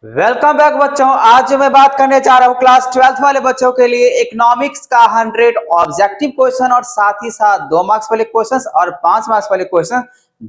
Welcome back बच्चों। आज जो मैं बात करने जा रहा हूँ क्लास 12th वाले बच्चों के लिए इकोनॉमिक्स का 100 ऑब्जेक्टिव क्वेश्चन और साथ ही साथ 2 मार्क्स वाले क्वेश्चंस और 5 मार्क्स वाले क्वेश्चन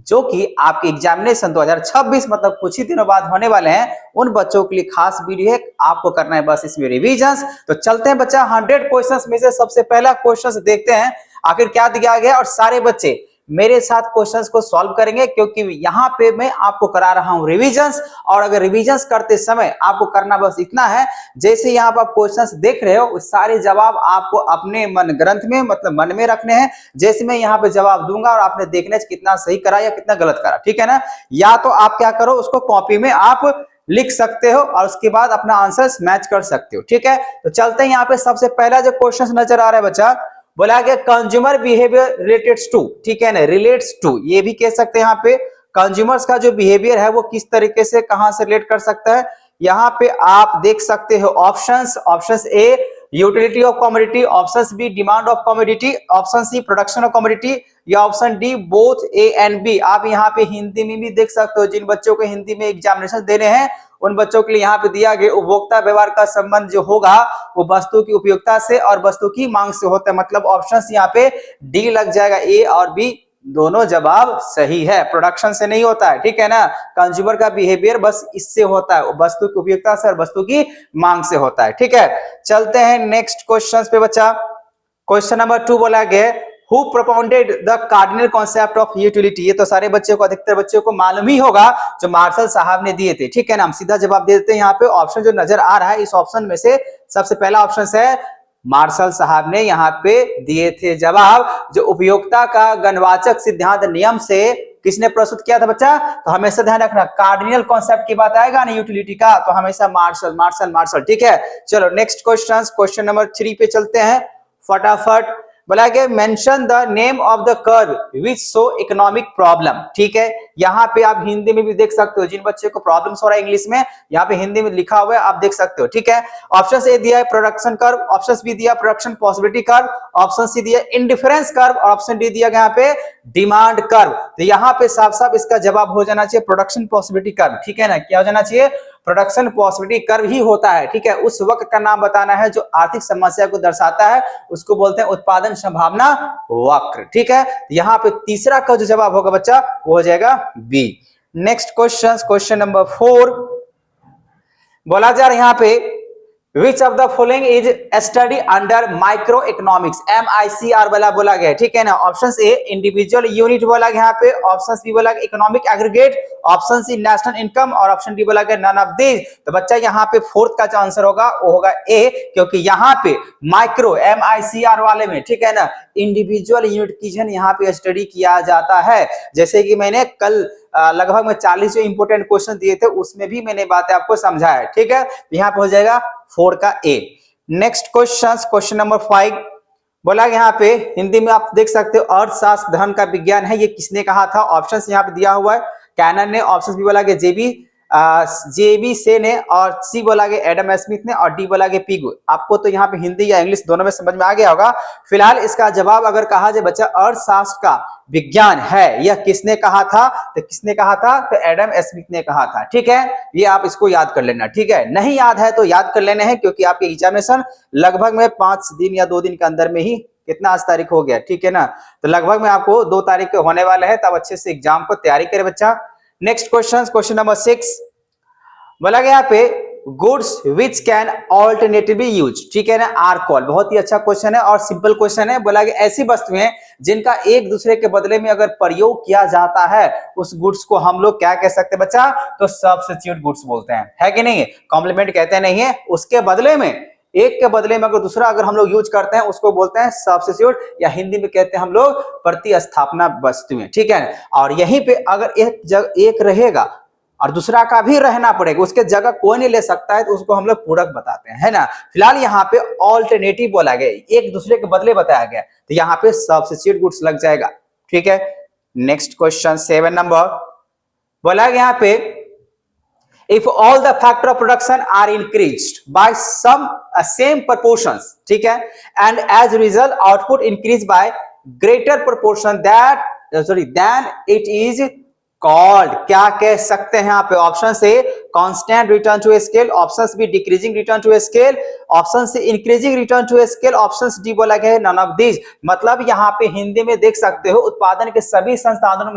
जो कि आपके एग्जामिनेशन 2026 मतलब कुछ ही दिनों बाद होने वाले हैं, उन बच्चों के लिए खास वीडियो है। आपको करना है बस इसमें रिवीजन। तो चलते हैं बच्चा 100 क्वेश्चंस में से सबसे पहला क्वेश्चन देखते हैं आखिर क्या दिया गया और सारे बच्चे मेरे साथ क्वेश्चंस को सॉल्व करेंगे क्योंकि यहाँ पे मैं आपको करा रहा हूँ रिवीजंस। और अगर रिवीजंस करते समय आपको करना बस इतना है, जैसे यहाँ पर आप क्वेश्चंस देख रहे हो उस सारे जवाब आपको अपने मन ग्रंथ में मतलब मन में रखने हैं। जैसे मैं यहाँ पे जवाब दूंगा और आपने देखना है कितना सही करा या कितना गलत करा, ठीक है ना। या तो आप क्या करो, उसको कॉपी में आप लिख सकते हो और उसके बाद अपना आंसर मैच कर सकते हो, ठीक है। तो चलते हैं यहाँ पे सबसे पहला जो क्वेश्चन नजर आ रहा है बच्चा, बोला गया कंज्यूमर बिहेवियर रिलेटेड्स टू, ठीक है ना, रिलेट्स टू ये भी कह सकते हैं। यहाँ पे कंज्यूमर्स का जो बिहेवियर है वो किस तरीके से कहां से रिलेट कर सकता है, यहाँ पे आप देख सकते हो options. Options A utility of commodity, options B demand of commodity, option C production of commodity, या option D both A and B. आप यहाँ पे हिंदी में भी देख सकते हो, जिन बच्चों को हिंदी में एग्जामिनेशन देने हैं उन बच्चों के लिए यहाँ पे दिया गया उपभोक्ता व्यवहार का संबंध जो होगा वो वस्तु की उपयोगिता से और वस्तु की मांग से होता है। मतलब ऑप्शंस यहाँ पे डी लग जाएगा, ए और बी दोनों जवाब सही है। प्रोडक्शन से नहीं होता है, ठीक है ना। कंज्यूमर का बिहेवियर बस इससे होता है, वस्तु की उपयोगिता से और वस्तु की मांग से होता है, ठीक है। चलते हैं नेक्स्ट क्वेश्चन पे बच्चा। क्वेश्चन नंबर 2 बोला गया Who propounded the cardinal concept of utility? ये तो सारे बच्चों को, अधिकतर बच्चों को मालूम ही होगा, जो मार्शल साहब ने दिए थे, ठीक है ना। हम सीधा जवाब दे देते हैं। यहाँ पे ऑप्शन जो नजर आ रहा है इस ऑप्शन में से सबसे पहला ऑप्शन है मार्शल साहब ने यहाँ पे दिए थे जवाब, जो उपयोगिता का गणवाचक सिद्धांत नियम से किसने प्रस्तुत किया था बच्चा। तो हमेशा ध्यान रखना कार्डिनल कॉन्सेप्ट की बात आएगा ना यूटिलिटी का, तो हमेशा मार्शल मार्शल मार्शल, ठीक है। चलो नेक्स्ट क्वेश्चन, क्वेश्चन नंबर 3 पे चलते हैं फटाफट। बोला गया mention the name of the curve which show economic problem, ठीक है। यहाँ पे आप हिंदी में भी देख सकते हो, जिन बच्चे को प्रॉब्लम्स हो रहा है इंग्लिश में, यहाँ पे हिंदी में लिखा हुआ है आप देख सकते हो, ठीक है। ऑप्शन ए दिया है प्रोडक्शन कर्व, ऑप्शन बी दिया production possibility curve, option C दिया इंडिफरेंस कर्व और ऑप्शन डी दिया गया यहाँ पे डिमांड कर्व। तो यहाँ पे साफ साफ इसका जवाब हो जाना चाहिए प्रोडक्शन पॉसिबिलिटी कर्व, ठीक है ना। क्या हो जाना चाहिए, प्रोडक्शन पॉसिबिलिटी कर्व ही होता है, ठीक है। उस वक्त का नाम बताना है जो आर्थिक समस्या को दर्शाता है, उसको बोलते हैं उत्पादन संभावना वक्र, ठीक है। यहाँ पे तीसरा का जो जवाब होगा बच्चा वो हो जाएगा B. Next question, question number 4 बोला जा रहा है यहाँ पे Which of the following is study under microeconomics? MICR वाला बोला गया है, ठीक है ना। ऑप्शन ए इंडिविजुअल यूनिट बोला गया यहाँ पे, ऑप्शन बी बोला गया economic aggregate, option C national income और ऑप्शन डी बोला गया नन ऑफ दीज। तो बच्चा यहाँ पे फोर्थ का जो आंसर होगा वो होगा ए, क्योंकि यहाँ पे माइक्रो MICR वाले में, ठीक है ना, इंडिविजुअल यूनिट की यहाँ पे स्टडी किया जाता है। जैसे कि मैंने कल लगभग में 40 जो इंपोर्टेंट क्वेश्चन दिए थे उसमें भी मैंने बातें आपको समझाया है, ठीक है। यहाँ पे हो जाएगा 4 का A. Next question, question number 5 बोला यहाँ पे हिंदी में आप देख सकते हो अर्थशास्त्र धर्म का विज्ञान है, ये किसने कहा था। ऑप्शन यहाँ पे दिया हुआ है कैनन ने, ऑप्शन बी बोला गया जेबी से ने, और सी बोला गया एडम स्मिथ ने, और डी बोला गया पिगु। आपको तो यहाँ पे हिंदी या इंग्लिश दोनों में समझ में आ गया होगा। फिलहाल इसका जवाब अगर कहा जाए बच्चा अर्थशास्त्र का विज्ञान है, यह किसने कहा था, तो किसने कहा था, तो एडम स्मिथ ने कहा था, ठीक है। ये आप इसको याद कर लेना, ठीक है। नहीं याद है तो याद कर लेने हैं, क्योंकि आपके एग्जामिनेशन लगभग में 5 दिन या 2 दिन के अंदर में ही, कितना आज तारीख हो गया, ठीक है ना, तो लगभग में आपको 2 तारीख के होने वाले हैं, तब अच्छे से एग्जाम को तैयारी करे बच्चा। नेक्स्ट क्वेश्चन, क्वेश्चन नंबर 6 बोला गया यहाँ पे goods which can alternatively use, ठीक है ना, आर कॉल्ड। बहुत ही अच्छा क्वेश्चन है और सिंपल क्वेश्चन है। बोला गया ऐसी वस्तुएं जिनका एक दूसरे के बदले में अगर प्रयोग किया जाता है उस गुड्स को हम लोग क्या कह सकते हैं बच्चा, तो सब्स्टिट्यूट गुड्स बोलते हैं, है कि नहीं। कॉम्प्लीमेंट कहते नहीं है, उसके बदले में एक के बदले में अगर दूसरा अगर हम लोग यूज करते हैं उसको बोलते हैं सब्स्टिट्यूट, या हिंदी में कहते हैं हम लोग प्रतिस्थापना वस्तुएं, ठीक है। और यहीं पे अगर एक रहेगा और दूसरा का भी रहना पड़ेगा, उसके जगह कोई नहीं ले सकता है, तो उसको हम लोग पूरक बताते हैं, है ना। फिलहाल यहाँ पे ऑल्टरनेटिव बोला गया, एक दूसरे के बदले बताया गया, तो यहाँ पे सब्स्टिट्यूट गुड्स लग जाएगा, ठीक है। नेक्स्ट क्वेश्चन 7 नंबर बोला गया यहाँ पे if all the factor of production are increased by some same proportions, ठीक है, and as a result output increased by greater proportion than it is called, क्या कह सकते हैं यहाँ पे? ऑप्शन से constant return to scale, option B decreasing return to scale, option C increasing return to scale, option D बोला गया है नन ऑफ दीज। मतलब यहाँ पे हिंदी में देख सकते हो, उत्पादन के सभी संसाधनों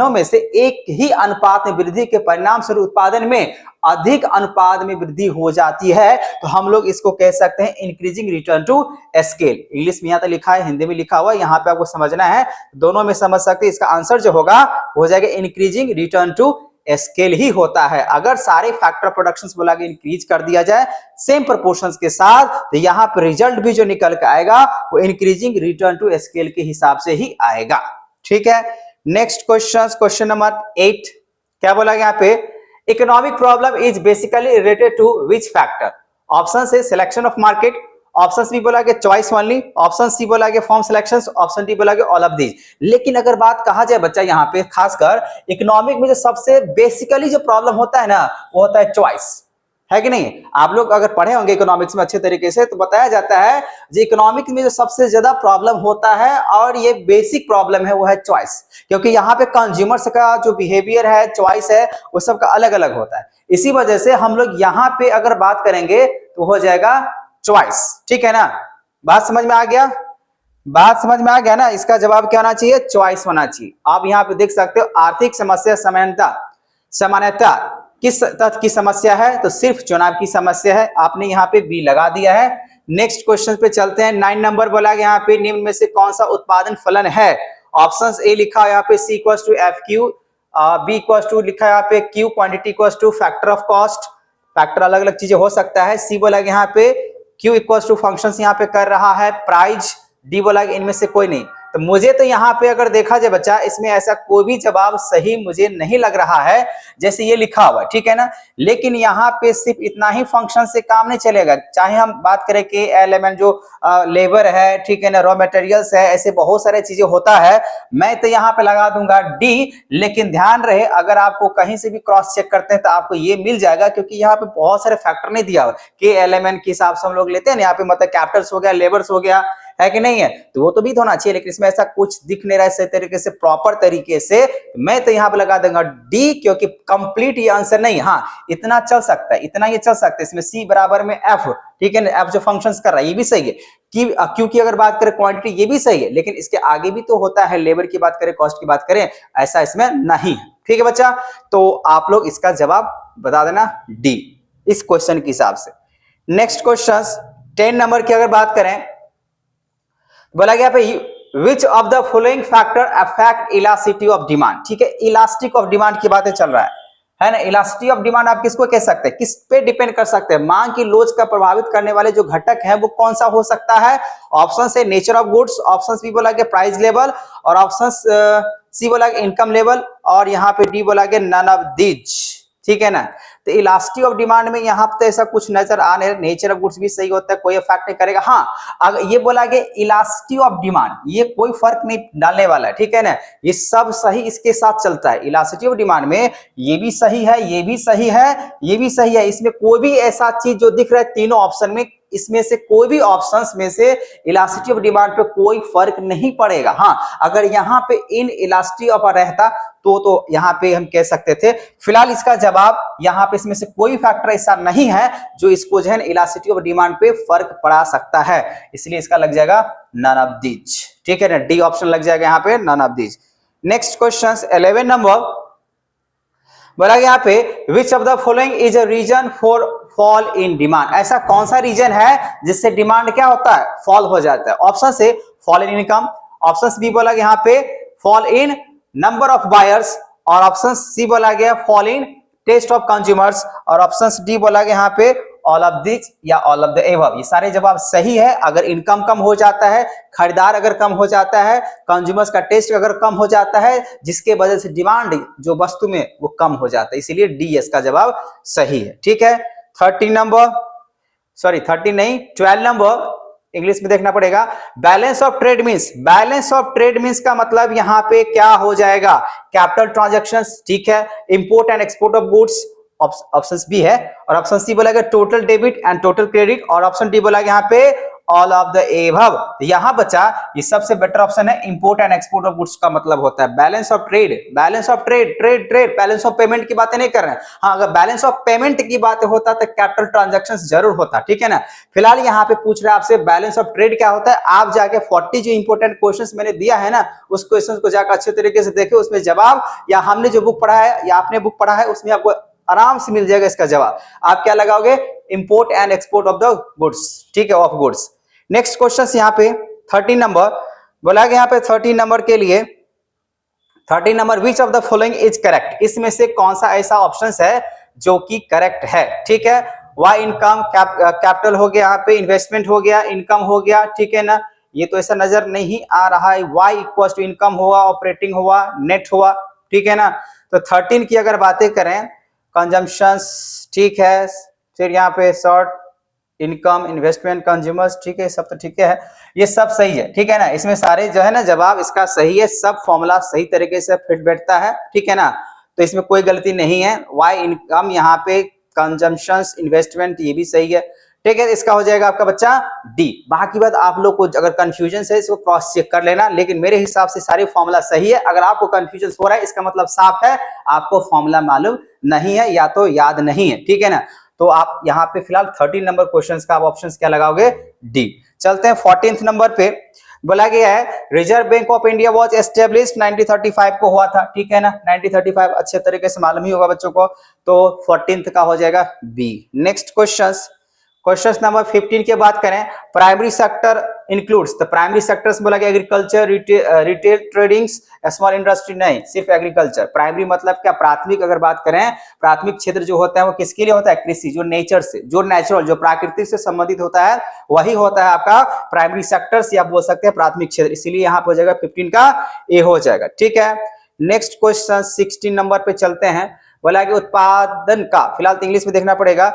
में से एक ही अनुपात में वृद्धि के परिणाम स्वरूप उत्पादन में अधिक अनुपात में वृद्धि हो जाती है, तो हम लोग इसको कह सकते हैं increasing return to scale. English में यहाँ तो लिखा है, हिंदी में लिखा हुआ है, यहाँ पे आपको समझना है, दोनों में समझ सकते हैं। इसका आंसर जो होगा हो जाएगा इंक्रीजिंग रिटर्न टू स्केल ही होता है। अगर सारे फैक्टर प्रोडक्शंस बोला गया इंक्रीज कर दिया जाए सेम प्रोपोर्शंस के साथ, तो यहाँ पे रिजल्ट भी जो निकल के आएगा वो इंक्रीजिंग रिटर्न टू स्केल के हिसाब से ही आएगा। ठीक है, नेक्स्ट क्वेश्चन नंबर 8, क्या बोला गया यहाँ पे? Economic problem is basically related to which factor? Option से selection of market, option B बोला गया चॉइस ओनली, ऑप्शन सी बोला गया फॉर्म सिलेक्शंस, ऑप्शन डी बोला गया ऑल ऑफ दीज। लेकिन अगर बात कहा जाए बच्चा यहाँ पे खासकर इकोनॉमिक में जो सबसे बेसिकली जो प्रॉब्लम होता है ना, वो होता है चॉइस, है कि नहीं? आप लोग अगर पढ़े होंगे इकोनॉमिक्स में अच्छे तरीके से, तो बताया जाता है जो इकोनॉमिक्स में जो सबसे ज्यादा प्रॉब्लम होता है और ये बेसिक प्रॉब्लम है वो है चॉइस। क्योंकि यहाँ पे कंज्यूमर्स का जो बिहेवियर है, चॉइस है, वो सबका अलग अलग होता है। इसी वजह से हम लोग यहाँ पे अगर बात करेंगे तो हो जाएगा चॉइस। ठीक है ना, बात समझ में आ गया? बात समझ में आ गया ना? इसका जवाब क्या होना चाहिए? चॉइस होना चाहिए। आप यहाँ पे देख सकते हो आर्थिक समस्या सामान्यता किस तथ्य की समस्या है? तो सिर्फ चुनाव की समस्या है। आपने यहाँ पे बी लगा दिया है। नेक्स्ट क्वेश्चन पे चलते हैं। 9 नंबर बोला गया यहाँ पे निम्न में से कौन सा उत्पादन फलन है? ऑप्शन ए लिखा है यहाँ पे C equals to F Q, B equals to लिखा है यहाँ पे Q quantity equals to factor of cost, factor अलग अलग चीजें हो सकता है। सी बोला गया यहाँ पे क्यू इक्वल्स टू फंक्शंस यहाँ पे कर रहा है प्राइस, डी बोला गया इनमें से कोई नहीं। तो मुझे तो यहाँ पे अगर देखा जाए बच्चा, इसमें ऐसा कोई भी जवाब सही मुझे नहीं लग रहा है जैसे ये लिखा हुआ, ठीक है ना। लेकिन यहाँ पे सिर्फ इतना ही फंक्शन से काम नहीं चलेगा, चाहे हम बात करें कि एलिमेंट जो लेबर है, ठीक है ना, रॉ मटेरियल्स है, ऐसे बहुत सारे चीजें होता है। मैं तो यहाँ पे लगा दूंगा डी, लेकिन ध्यान रहे अगर आपको कहीं से भी क्रॉस चेक करते हैं तो आपको ये मिल जाएगा, क्योंकि यहाँ पे बहुत सारे फैक्टर नहीं दिया हुआ कि एलिमेंट के हिसाब से हम लोग लेते हैं यहाँ पे, मतलब कैपिटल्स हो गया, लेबर्स हो गया, है कि नहीं है, तो वो तो भी होना चाहिए। लेकिन इसमें ऐसा कुछ दिख नहीं रहा है तरीके से, प्रॉपर तरीके से। मैं तो यहाँ पे लगा दूंगा डी, क्योंकि कंप्लीट ये आंसर नहीं। हाँ, इतना चल सकता है, इतना ये चल सकता है। इसमें सी बराबर में एफ, ठीक है ना, एफ जो फंक्शंस कर रहा है ये भी सही है, क्योंकि अगर बात करें क्वांटिटी ये भी सही है, लेकिन इसके आगे भी तो होता है, लेबर की बात करें, कॉस्ट की बात करें, ऐसा इसमें नहीं है। ठीक है बच्चा, तो आप लोग इसका जवाब बता देना डी इस क्वेश्चन के हिसाब से। नेक्स्ट क्वेश्चन 10 नंबर की अगर बात करें, बोला गया which of the following factor affect elasticity of demand. ठीक है, इलास्टिक ऑफ डिमांड की बातें चल रहा है ना। इलास्टिसिटी ऑफ डिमांड आप किसको कह सकते हैं, किस पे डिपेंड कर सकते हैं? मांग की लोच का प्रभावित करने वाले जो घटक है वो कौन सा हो सकता है? ऑप्शन से nature of goods, option B बोला गया प्राइस लेवल, और ऑप्शन सी बोला गया इनकम लेवल, और यहाँ पे डी बोला गया नन ऑफ दीज। ठीक है ना, तो इलास्टिसिटी ऑफ डिमांड में यहाँ पे ऐसा कुछ नजर आ नहीं, नेचर ऑफ गुड्स भी सही होता है, कोई इफेक्ट नहीं करेगा। हाँ, अगर ये बोला गया इलास्टिसिटी ऑफ डिमांड, ये कोई फर्क नहीं डालने वाला है, ठीक है ना, ये सब सही इसके साथ चलता है। इलास्टिसिटी ऑफ डिमांड में ये भी सही है, ये भी सही है, ये भी सही है। इसमें कोई भी ऐसा चीज जो दिख रहा है तीनों ऑप्शन में, इसमें से कोई भी ऑप्शंस में से इलास्टिसिटी ऑफ डिमांड पे कोई फर्क नहीं पड़ेगा। हाँ, अगर यहाँ पे इन इलास्टिसिटी ऑफ रहता तो यहाँ पे हम कह सकते थे। फिलहाल इसका जवाब यहाँ पे इसमें से कोई फैक्टर ऐसा नहीं है जो इसको जो है इलास्टिसिटी ऑफ डिमांड पे फर्क पड़ा सकता है, इसलिए इसका लग जाएगा नन ऑफ दीज। ठीक है ना, डी ऑप्शन लग जाएगा यहाँ पे none of these. Next question 11 number बोला यहाँ पे which of the following is a reason for fall in demand. ऐसा कौन सा रीजन है जिससे डिमांड क्या होता है, फॉल हो जाता है? ऑप्शन से fall in income, option B बोला यहाँ पे fall in number of buyers, और ऑप्शन सी बोला गया fall in taste of consumers, और ऑप्शन डी बोला गया यहाँ पे ऑल ऑफ दिस या ऑल ऑफ द एबव। ये सारे जवाब सही है। अगर इनकम कम हो जाता है, खरीदार अगर कम हो जाता है, कंज्यूमर्स का टेस्ट अगर कम हो जाता है, जिसके वजह से डिमांड जो वस्तु में वो कम हो जाता है, इसीलिए डी इसका जवाब सही है। ठीक है, 13 नहीं 12 नंबर इंग्लिश में देखना पड़ेगा। Balance of trade means, balance of trade means का मतलब यहाँ पे क्या हो जाएगा? कैपिटल ट्रांजैक्शंस, ठीक है, import and export of goods, option B है, और ऑप्शन सी बोला गया total debit and total credit, और ऑप्शन डी बोला गया यहाँ पे ऑल ऑफ द एबव। यहाँ बच्चा ये सबसे बेटर ऑप्शन है, import and export of goods का मतलब होता है balance of trade, balance of trade, trade trade, balance of payment की बातें नहीं कर रहे हैं। हाँ, अगर बैलेंस ऑफ पेमेंट की बात होता तो कैपिटल ट्रांजैक्शंस जरूर होता, ठीक है ना। फिलहाल यहाँ पे पूछ रहे हैं आपसे बैलेंस ऑफ ट्रेड क्या होता है। आप जाके 40 जो इंपोर्टेंट क्वेश्चंस मैंने दिया है ना, उस क्वेश्चन को जाकर अच्छे तरीके से देखे, उसमें जवाब या हमने जो बुक पढ़ा है या आपने बुक पढ़ा है उसमें आपको आराम से मिल जाएगा इसका जवाब। आप क्या लगाओगे, import and export of the goods, ठीक है, ऑफ गुड्स। नेक्स्ट क्वेश्चन यहाँ पे 13 नंबर बोला गया, यहाँ पे 13 नंबर के लिए 13 number, which of the following is correct, इसमें से कौन सा ऐसा ऑप्शन है जो कि करेक्ट है, ठीक है। वाई इनकम, कैपिटल हो गया, यहाँ पे इन्वेस्टमेंट हो गया, इनकम हो गया, ठीक है ना। ये तो ऐसा नजर नहीं आ रहा है, वाई इक्वल टू इनकम हुआ, ऑपरेटिंग हुआ, नेट हुआ, ठीक है ना। तो 13 की अगर बातें करें, कंजम्पशंस, ठीक है, फिर यहाँ पे शॉर्ट इनकम, इन्वेस्टमेंट, कंज्यूमर्स, ठीक है, सब तो ठीक है, ये सब सही है, ठीक है ना। इसमें सारे जो है ना जवाब इसका सही है, सब फॉर्मूला सही तरीके से फिट बैठता है, ठीक है ना। तो इसमें कोई गलती नहीं है। वाई इनकम, यहाँ पे कंजम्पशंस, इन्वेस्टमेंट, ये भी सही है, ठीक है। इसका हो जाएगा आपका बच्चा डी। बाकी बात आप लोग को अगर कंफ्यूजन है इसको क्रॉस चेक कर लेना, लेकिन मेरे हिसाब से सारी फॉर्मूला सही है। अगर आपको कंफ्यूजन हो रहा है इसका मतलब साफ है आपको फॉर्मूला मालूम नहीं है या तो याद नहीं है, ठीक है ना। तो आप यहाँ पे फिलहाल 13 नंबर क्वेश्चन का आप ऑप्शन क्या लगाओगे, डी। चलते हैं 14th नंबर पे, बोला गया है reserve bank of India was established 1935 को हुआ था, ठीक है ना। 1935 अच्छे तरीके से मालूम ही होगा बच्चों को, तो 14th का हो जाएगा बी। नेक्स्ट क्वेश्चन नंबर 15 की बात करें, प्राइमरी सेक्टर इंक्लूड्स, तो प्राइमरी सेक्टर्स बोला गया agriculture, retail, tradings, small industry, नहीं, सिर्फ एग्रीकल्चर। प्राइमरी मतलब क्या, प्राथमिक अगर बात करें, प्राथमिक क्षेत्र जो होता है वो किसके लिए होता है, कृषि, जो नेचर से, जो नेचुरल, जो प्राकृतिक से संबंधित होता है वही होता है आपका प्राइमरी सेक्टर्स, या बोल सकते हैं प्राथमिक क्षेत्र। इसीलिए यहाँ पे हो जाएगा 15 का ए हो जाएगा, ठीक है। नेक्स्ट क्वेश्चन 16 नंबर पे चलते हैं, बोला कि उत्पादन का, फिलहाल तो इंग्लिश में देखना पड़ेगा,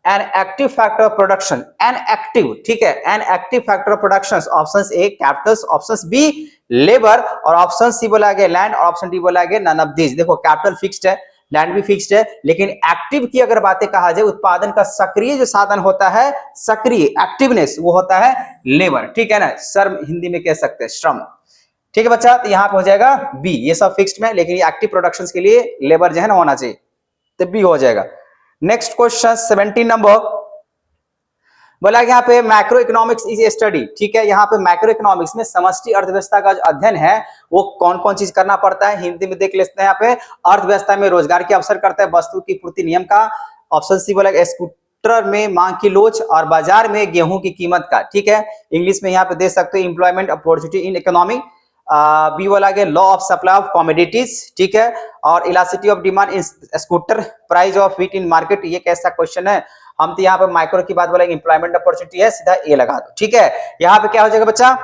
an active factor of production, an active, ठीक है, an active factor of production, option A capitals, option B labour, और ऑप्शन सी बोला गया लैंड, और ऑप्शन डी बोला गया नन ऑफ दिस। देखो कैपिटल फिक्स्ड है, लैंड भी फिक्स्ड है, लेकिन एक्टिव की अगर बातें कहा जाए, उत्पादन का सक्रिय जो साधन होता है, सक्रिय एक्टिवनेस, वो होता है लेबर, ठीक है ना, श्रम हिंदी में कह सकते हैं, श्रम, ठीक है बच्चा। तो यहाँ पे हो जाएगा बी, ये सब फिक्स्ड में, लेकिन ये एक्टिव प्रोडक्शन के लिए लेबर जो है ना होना चाहिए, तो बी हो जाएगा। नेक्स्ट क्वेश्चन 17 नंबर, बोला यहाँ पे macro economics is a study, ठीक है। यहाँ पे मैक्रो इकोनॉमिक्स में समष्टि अर्थव्यवस्था का जो अध्ययन है वो कौन कौन चीज करना पड़ता है, हिंदी में देख लेते हैं। यहाँ पे अर्थव्यवस्था में रोजगार के अवसर करता है, वस्तु की पूर्ति नियम का, ऑप्शन सी बोला स्कूटर में मांग की लोच, और बाजार में गेहूं की कीमत का, ठीक है। इंग्लिश में यहाँ पे दे सकते हो employment opportunity in economy, B बोला गया law of supply of commodities, ठीक है, और elasticity of demand in scooter, price of wheat in market. ये कैसा क्वेश्चन है, हम तो यहाँ पे माइक्रो की बात बोलेंगे, एम्प्लॉयमेंट अपॉर्चुनिटी है, सीधा ए लगा दो, ठीक है। यहाँ पे क्या हो जाएगा बच्चा,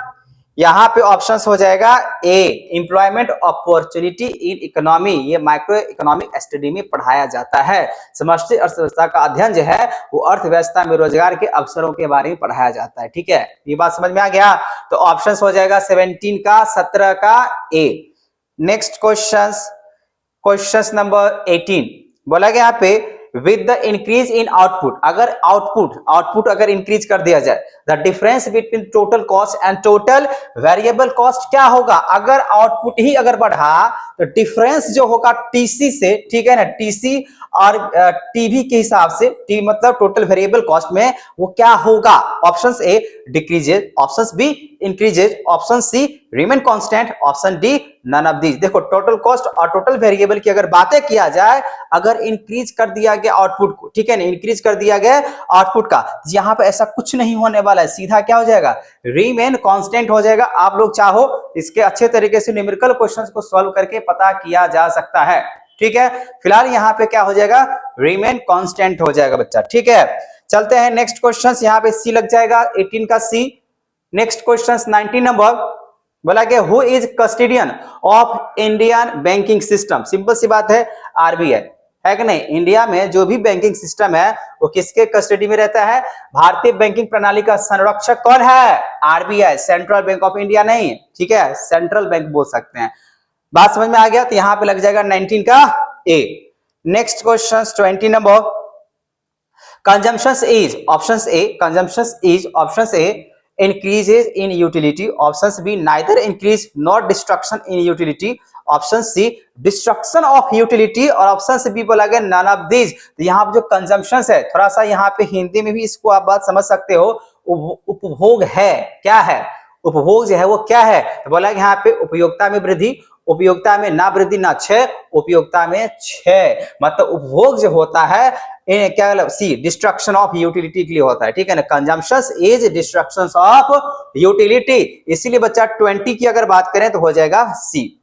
यहाँ पे ऑप्शंस हो जाएगा ए एम्प्लॉयमेंट अपॉर्चुनिटी इन इकोनॉमी, ये माइक्रो इकोनॉमिक स्टडी में पढ़ाया जाता है। समष्टि अर्थव्यवस्था का अध्ययन जो है वो अर्थव्यवस्था में रोजगार के अवसरों के बारे में पढ़ाया जाता है, ठीक है। ये बात समझ में आ गया, तो ऑप्शंस हो जाएगा 17 का 17 का ए। नेक्स्ट क्वेश्चन नंबर 18, बोला गया यहाँ पे with the increase in output, अगर आउटपुट अगर इंक्रीज कर दिया जाए, the difference between total cost and total variable cost क्या होगा। अगर आउटपुट ही अगर बढ़ा तो डिफरेंस जो होगा टीसी से, ठीक है ना, टीसी और टीवी के हिसाब से, टी मतलब टोटल वेरिएबल कॉस्ट में, वो क्या होगा। Option A decreases, option B increases, option C remain constant, option D none of these. देखो टोटल कॉस्ट और टोटल वेरिएबल की अगर बातें किया जाए, अगर इंक्रीज कर दिया गया आउटपुट को, ठीक है ना, इंक्रीज कर दिया गया आउटपुट का, यहाँ पे ऐसा कुछ नहीं होने वाला है, सीधा क्या हो जाएगा, रिमेन कांस्टेंट हो जाएगा। आप लोग चाहो इसके अच्छे तरीके से न्यूमेरिकल क्वेश्चंस को सॉल्व करके पता किया जा सकता है, ठीक है। फिलहाल यहाँ पे क्या हो जाएगा, रिमेन कांस्टेंट हो जाएगा बच्चा, ठीक है। चलते हैं नेक्स्ट क्वेश्चन, यहाँ पे सी लग जाएगा 18 का सी। नेक्स्ट क्वेश्चन 19 नंबर, बोला कि who is custodian of Indian banking system. Simple सी बात है, आरबीआई है कि नहीं। इंडिया में जो भी बैंकिंग सिस्टम है वो किसके कस्टडी में रहता है, भारतीय बैंकिंग प्रणाली का संरक्षक कौन है, RBI, central bank of India नहीं, ठीक है, सेंट्रल बैंक बोल सकते हैं। बात समझ में आ गया, तो यहां पे लग जाएगा 19 का A. Next question 20 number, consumption is, option A consumption is, option A increases in utility, options B neither increase nor destruction in utility, option C destruction of utility, और ऑप्शन से बी बोला गया नन ऑफ दीज। तो यहाँ पे जो consumption है, थोड़ा सा यहाँ पे हिंदी में भी इसको आप बात समझ सकते हो, उपभोग है, क्या है उपभोग जो है वो क्या है, तो बोला यहाँ पे उपयोगिता में वृद्धि, उपयोगिता में ना वृद्धि ना क्षय, उपयोगिता में क्षय, मतलब उपभोग जो होता है क्या सी डिस्ट्रक्शन ऑफ यूटिलिटी के लिए होता है, ठीक है ना, consumption is destruction of utility. इसीलिए बच्चा 20 की अगर बात करें तो हो जाएगा सी,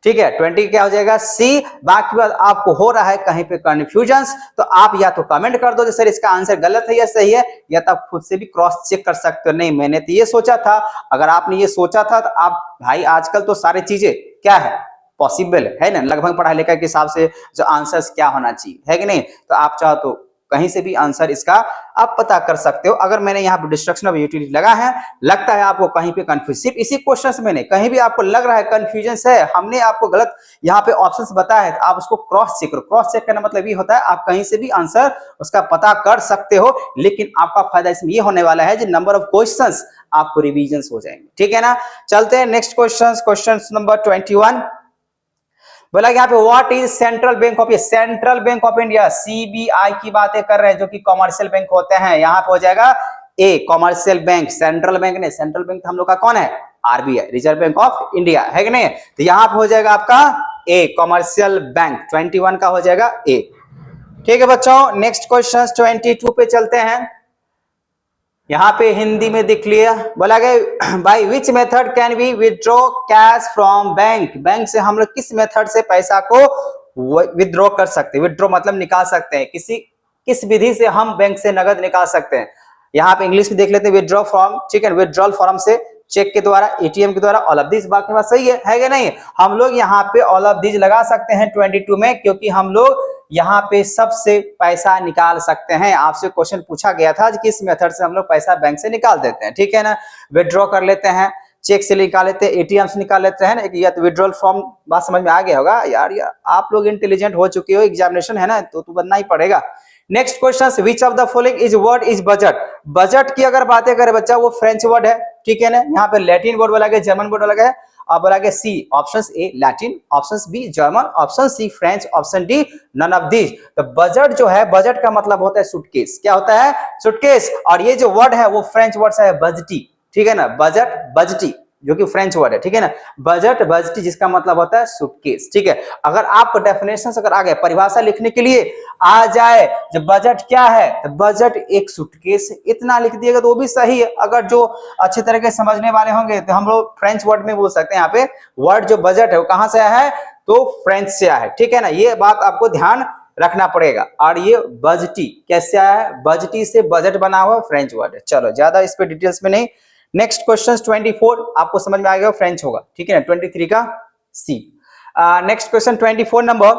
ठीक है, 20 क्या हो जाएगा सी। बाकी बात आपको हो रहा है कहीं पे कंफ्यूजन, तो आप या तो कमेंट कर दो सर इसका आंसर गलत है या सही है, या तो आप खुद से भी क्रॉस चेक कर सकते हो, नहीं मैंने तो ये सोचा था। अगर आपने ये सोचा था तो आप भाई आजकल तो सारी चीजें क्या है पॉसिबल है ना, लगभग पढ़ाई लिखाई के हिसाब से जो आंसर्स क्या होना चाहिए है कि नहीं, तो आप चाहो तो कहीं से भी आंसर इसका आप पता कर सकते हो। अगर मैंने यहाँ पे डिस्ट्रक्शन ऑफ यूटिलिटी लगा है, लगता है आपको कहीं पे कंफ्यूज, सिर्फ इसी क्वेश्चन से मैंने कहीं भी आपको लग रहा है कंफ्यूजन है, हमने आपको गलत यहाँ पे ऑप्शंस बताया है, तो आप उसको क्रॉस चेक करो। क्रॉस चेक करना मतलब ये होता है आप कहीं से भी आंसर उसका पता कर सकते हो, लेकिन आपका फायदा इसमें ये होने वाला है जो नंबर ऑफ क्वेश्चंस आपको रिवीजन हो जाएंगे, ठीक है ना। चलते हैं नेक्स्ट क्वेश्चन नंबर 21। बोला यहाँ पे what is central bank of, central bank of India CBI की बातें कर रहे हैं जो कि कॉमर्शियल बैंक होते हैं। यहाँ पे हो जाएगा a commercial bank, central bank नहीं, सेंट्रल बैंक हम लोग का कौन है RBI, reserve bank of India है कि नहीं, तो यहाँ पे हो जाएगा आपका ए कॉमर्शियल बैंक, 21 का हो जाएगा ए, ठीक है बच्चों। नेक्स्ट क्वेश्चन 22 पे चलते हैं। यहाँ पे हिंदी में दिख लिया, बोला गया by which method can we withdraw cash from bank, bank से हम लोग किस मेथड से पैसा को विथड्रॉ कर सकते हैं, विथड्रॉ मतलब निकाल सकते हैं, किस विधि से हम बैंक से नगद निकाल सकते हैं। यहाँ पे इंग्लिश में देख लेते हैं विथड्रॉ फ्रॉम, ठीक है, विथड्रॉल फॉर्म से, चेक के द्वारा, एटीएम के द्वारा, ऑल ऑफ दिस। बात सही है कि नहीं, हम लोग यहाँ पे ऑल ऑफ दिस लगा सकते हैं 22 में, क्योंकि हम लोग यहाँ पे सबसे पैसा निकाल सकते हैं। आपसे क्वेश्चन पूछा गया था कि किस मेथड से हम लोग पैसा बैंक से निकाल देते हैं, ठीक है ना, विथड्रॉ कर लेते हैं, चेक से निकाल लेते हैं, एटीएम से निकाल लेते हैं ना, या तो विथड्रॉल फॉर्म। बात समझ में आ गया होगा यार आप लोग इंटेलिजेंट हो चुके हो, एग्जामिनेशन है ना तो बनना ही पड़ेगा। Next question, which of the following is word is budget, budget की अगर बातें करें बच्चा वो फ्रेंच वर्ड है, ठीक है ना, यहाँ पे लैटिन वर्ड बोला गया, जर्मन वर्ड बोला गया, अब बोला गया C option A Latin, option B German, option C French, option D none of these. तो बजट जो है, बजट का मतलब होता है सूटकेस, क्या होता है सूटकेस, और ये जो वर्ड है वो फ्रेंच वर्ड है बजटी, ठीक है ना, बजट बजटी जो कि फ्रेंच वर्ड है, ठीक है ना, बजट बजटी जिसका मतलब होता है सूटकेस, ठीक है। अगर आपको डेफिनेशन अगर आ गए, परिभाषा लिखने के लिए आ जाए जब बजट क्या है, तो बजट एक सूटकेस, इतना लिख दिएगा तो वो भी सही है। अगर जो अच्छे तरह के समझने वाले होंगे तो हम लोग फ्रेंच वर्ड में बोल सकते हैं। यहाँ पे वर्ड जो बजट है वो कहां से आया है, तो फ्रेंच से आया है, ठीक है ना, ये बात आपको ध्यान रखना पड़ेगा। और ये बजटी कैसे आया है, बजटी से बजट बना हुआ फ्रेंच वर्ड है। चलो ज्यादा इस पे डिटेल्स में नहीं। नेक्स्ट क्वेश्चन 24 आपको समझ में आ गया फ्रेंच होगा, ठीक है ना, 23 का C. Next question 24 number,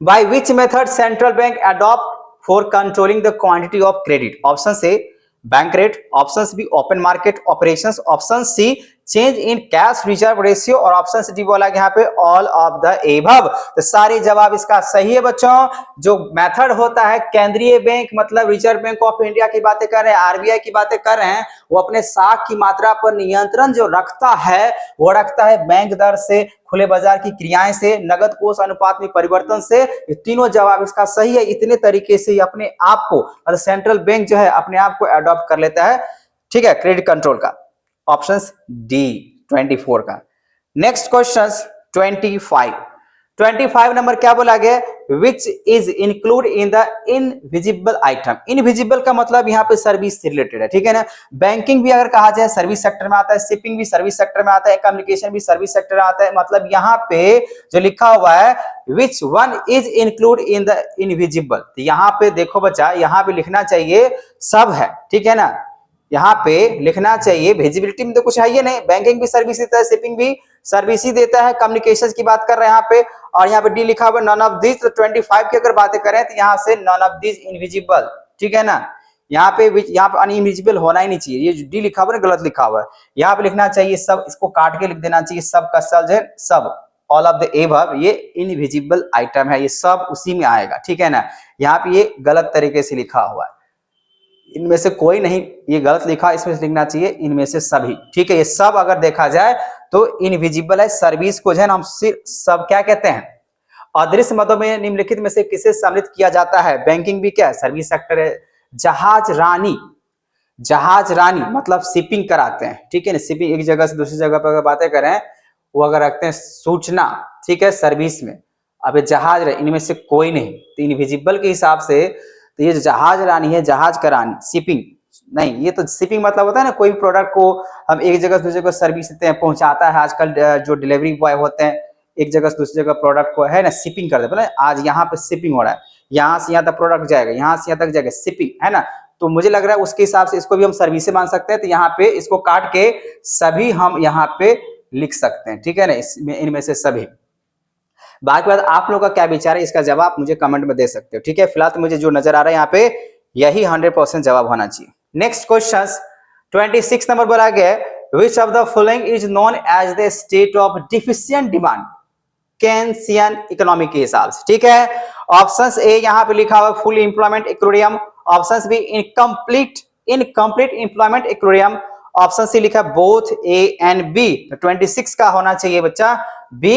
by which method central bank adopt for controlling the quantity of credit, option से bank rate, option B open market operations, option C change in cash reserve ratio, और option D बोला यहाँ पे all of the above. तो सारे जवाब इसका सही है बच्चों। जो मेथड होता है केंद्रीय बैंक मतलब रिजर्व बैंक ऑफ इंडिया की बातें कर रहे हैं, आरबीआई की बातें कर रहे हैं, वो अपने साख की मात्रा पर नियंत्रण जो रखता है वो रखता है बैंक दर से, खुले बाजार की क्रियाएं से, नगद कोष अनुपात में परिवर्तन से। ये तीनों जवाब इसका सही है। इतने तरीके से अपने आप को मतलब सेंट्रल बैंक जो है अपने आप को अडॉप्ट कर लेता है, ठीक है, क्रेडिट कंट्रोल का, ऑप्शन डी 24 का। नेक्स्ट क्वेश्चन 25 नंबर क्या बोला गया, which is include in the invisible item. Invisible का मतलब यहाँ पे सर्विस से रिलेटेड है, ठीक है ना, बैंकिंग भी अगर कहा जाए सर्विस सेक्टर में आता है, शिपिंग भी सर्विस सेक्टर में आता है, कम्युनिकेशन भी सर्विस सेक्टर में आता है। मतलब यहाँ पे जो लिखा हुआ है which one is include in the invisible, तो यहाँ पे देखो बच्चा, यहाँ पे लिखना चाहिए सब है, ठीक है ना, यहाँ पे लिखना चाहिए, विजिबिलिटी में तो कुछ है ही नहीं, बैंकिंग भी सर्विस देता है, शिपिंग भी सर्विस ही देता है, कम्युनिकेशन की बात कर रहे हैं यहाँ पे, और यहाँ पे डी लिखा हुआ नन ऑफ दिस। तो 25 की अगर बातें करें तो यहाँ से नन ऑफ दिस इनविजिबल, ठीक है ना, यहाँ पे अनइनविजिबल होना ही नहीं चाहिए, ये डी लिखा हुआ है गलत लिखा हुआ है, यहाँ पे लिखना चाहिए सब, इसको काट के लिख देना चाहिए, सब का सब है सब, ऑल ऑफ द एबव, ये इनविजिबल आइटम है, ये सब उसी में आएगा, ठीक है ना, यहाँ पे ये गलत तरीके से लिखा हुआ है। इनमें से कोई नहीं, ये गलत लिखा, इसमें से लिखना चाहिए इनमें से सभी। ठीक है, ये सब अगर देखा जाए तो इनविजिबल है। सर्विस को जो है ना हम सिर्फ सब क्या कहते हैं, अदृश्य मदों में निम्नलिखित में से किसे सम्मिलित किया जाता है? बैंकिंग भी क्या है, सर्विस सेक्टर है। जहाज रानी, जहाज रानी मतलब शिपिंग कराते हैं, ठीक है ना, शिपिंग एक जगह से दूसरी जगह पर अगर बातें करें, वो अगर रखते हैं सूचना, ठीक है, सर्विस में। अब ये जहाज, इनमें से कोई नहीं, तो इनविजिबल के हिसाब से तो ये जो जहाज रानी है, जहाज का रानी, शिपिंग नहीं, ये तो शिपिंग मतलब होता है ना, कोई प्रोडक्ट को हम एक जगह से दूसरी जगह सर्विस देते हैं, पहुंचाता है। आजकल जो डिलीवरी बॉय होते हैं, एक जगह से दूसरी जगह प्रोडक्ट को है ना शिपिंग कर देते हैं। आज यहाँ पे शिपिंग हो रहा है, यहाँ से यहाँ तक प्रोडक्ट जाएगा, यहाँ से यहाँ तक जाएगा, शिपिंग है ना। तो मुझे लग रहा है उसके हिसाब से इसको भी हम सर्विस से मान सकते हैं। तो यहाँ पे इसको काट के सभी हम यहाँ पे लिख सकते हैं, ठीक है ना, इसमें इनमें से सभी। बाकी बात आप लोगों का क्या विचार है, इसका जवाब मुझे कमेंट में दे सकते हो। ठीक है, फिलहाल तो मुझे जो नजर आ रहा है यहाँ पे यही 100% जवाब होना चाहिए। नेक्स्ट क्वेश्चन 26 नंबर बोला गया, which of the following is known as the state of deficient demand Keynesian economy के हिसाब से। ठीक है, ऑप्शंस ए यहाँ पे लिखा हुआ full employment equilibrium, options B incomplete employment equilibrium, option C लिखा बोथ ए एंड बी। तो 26 का होना चाहिए बच्चा बी,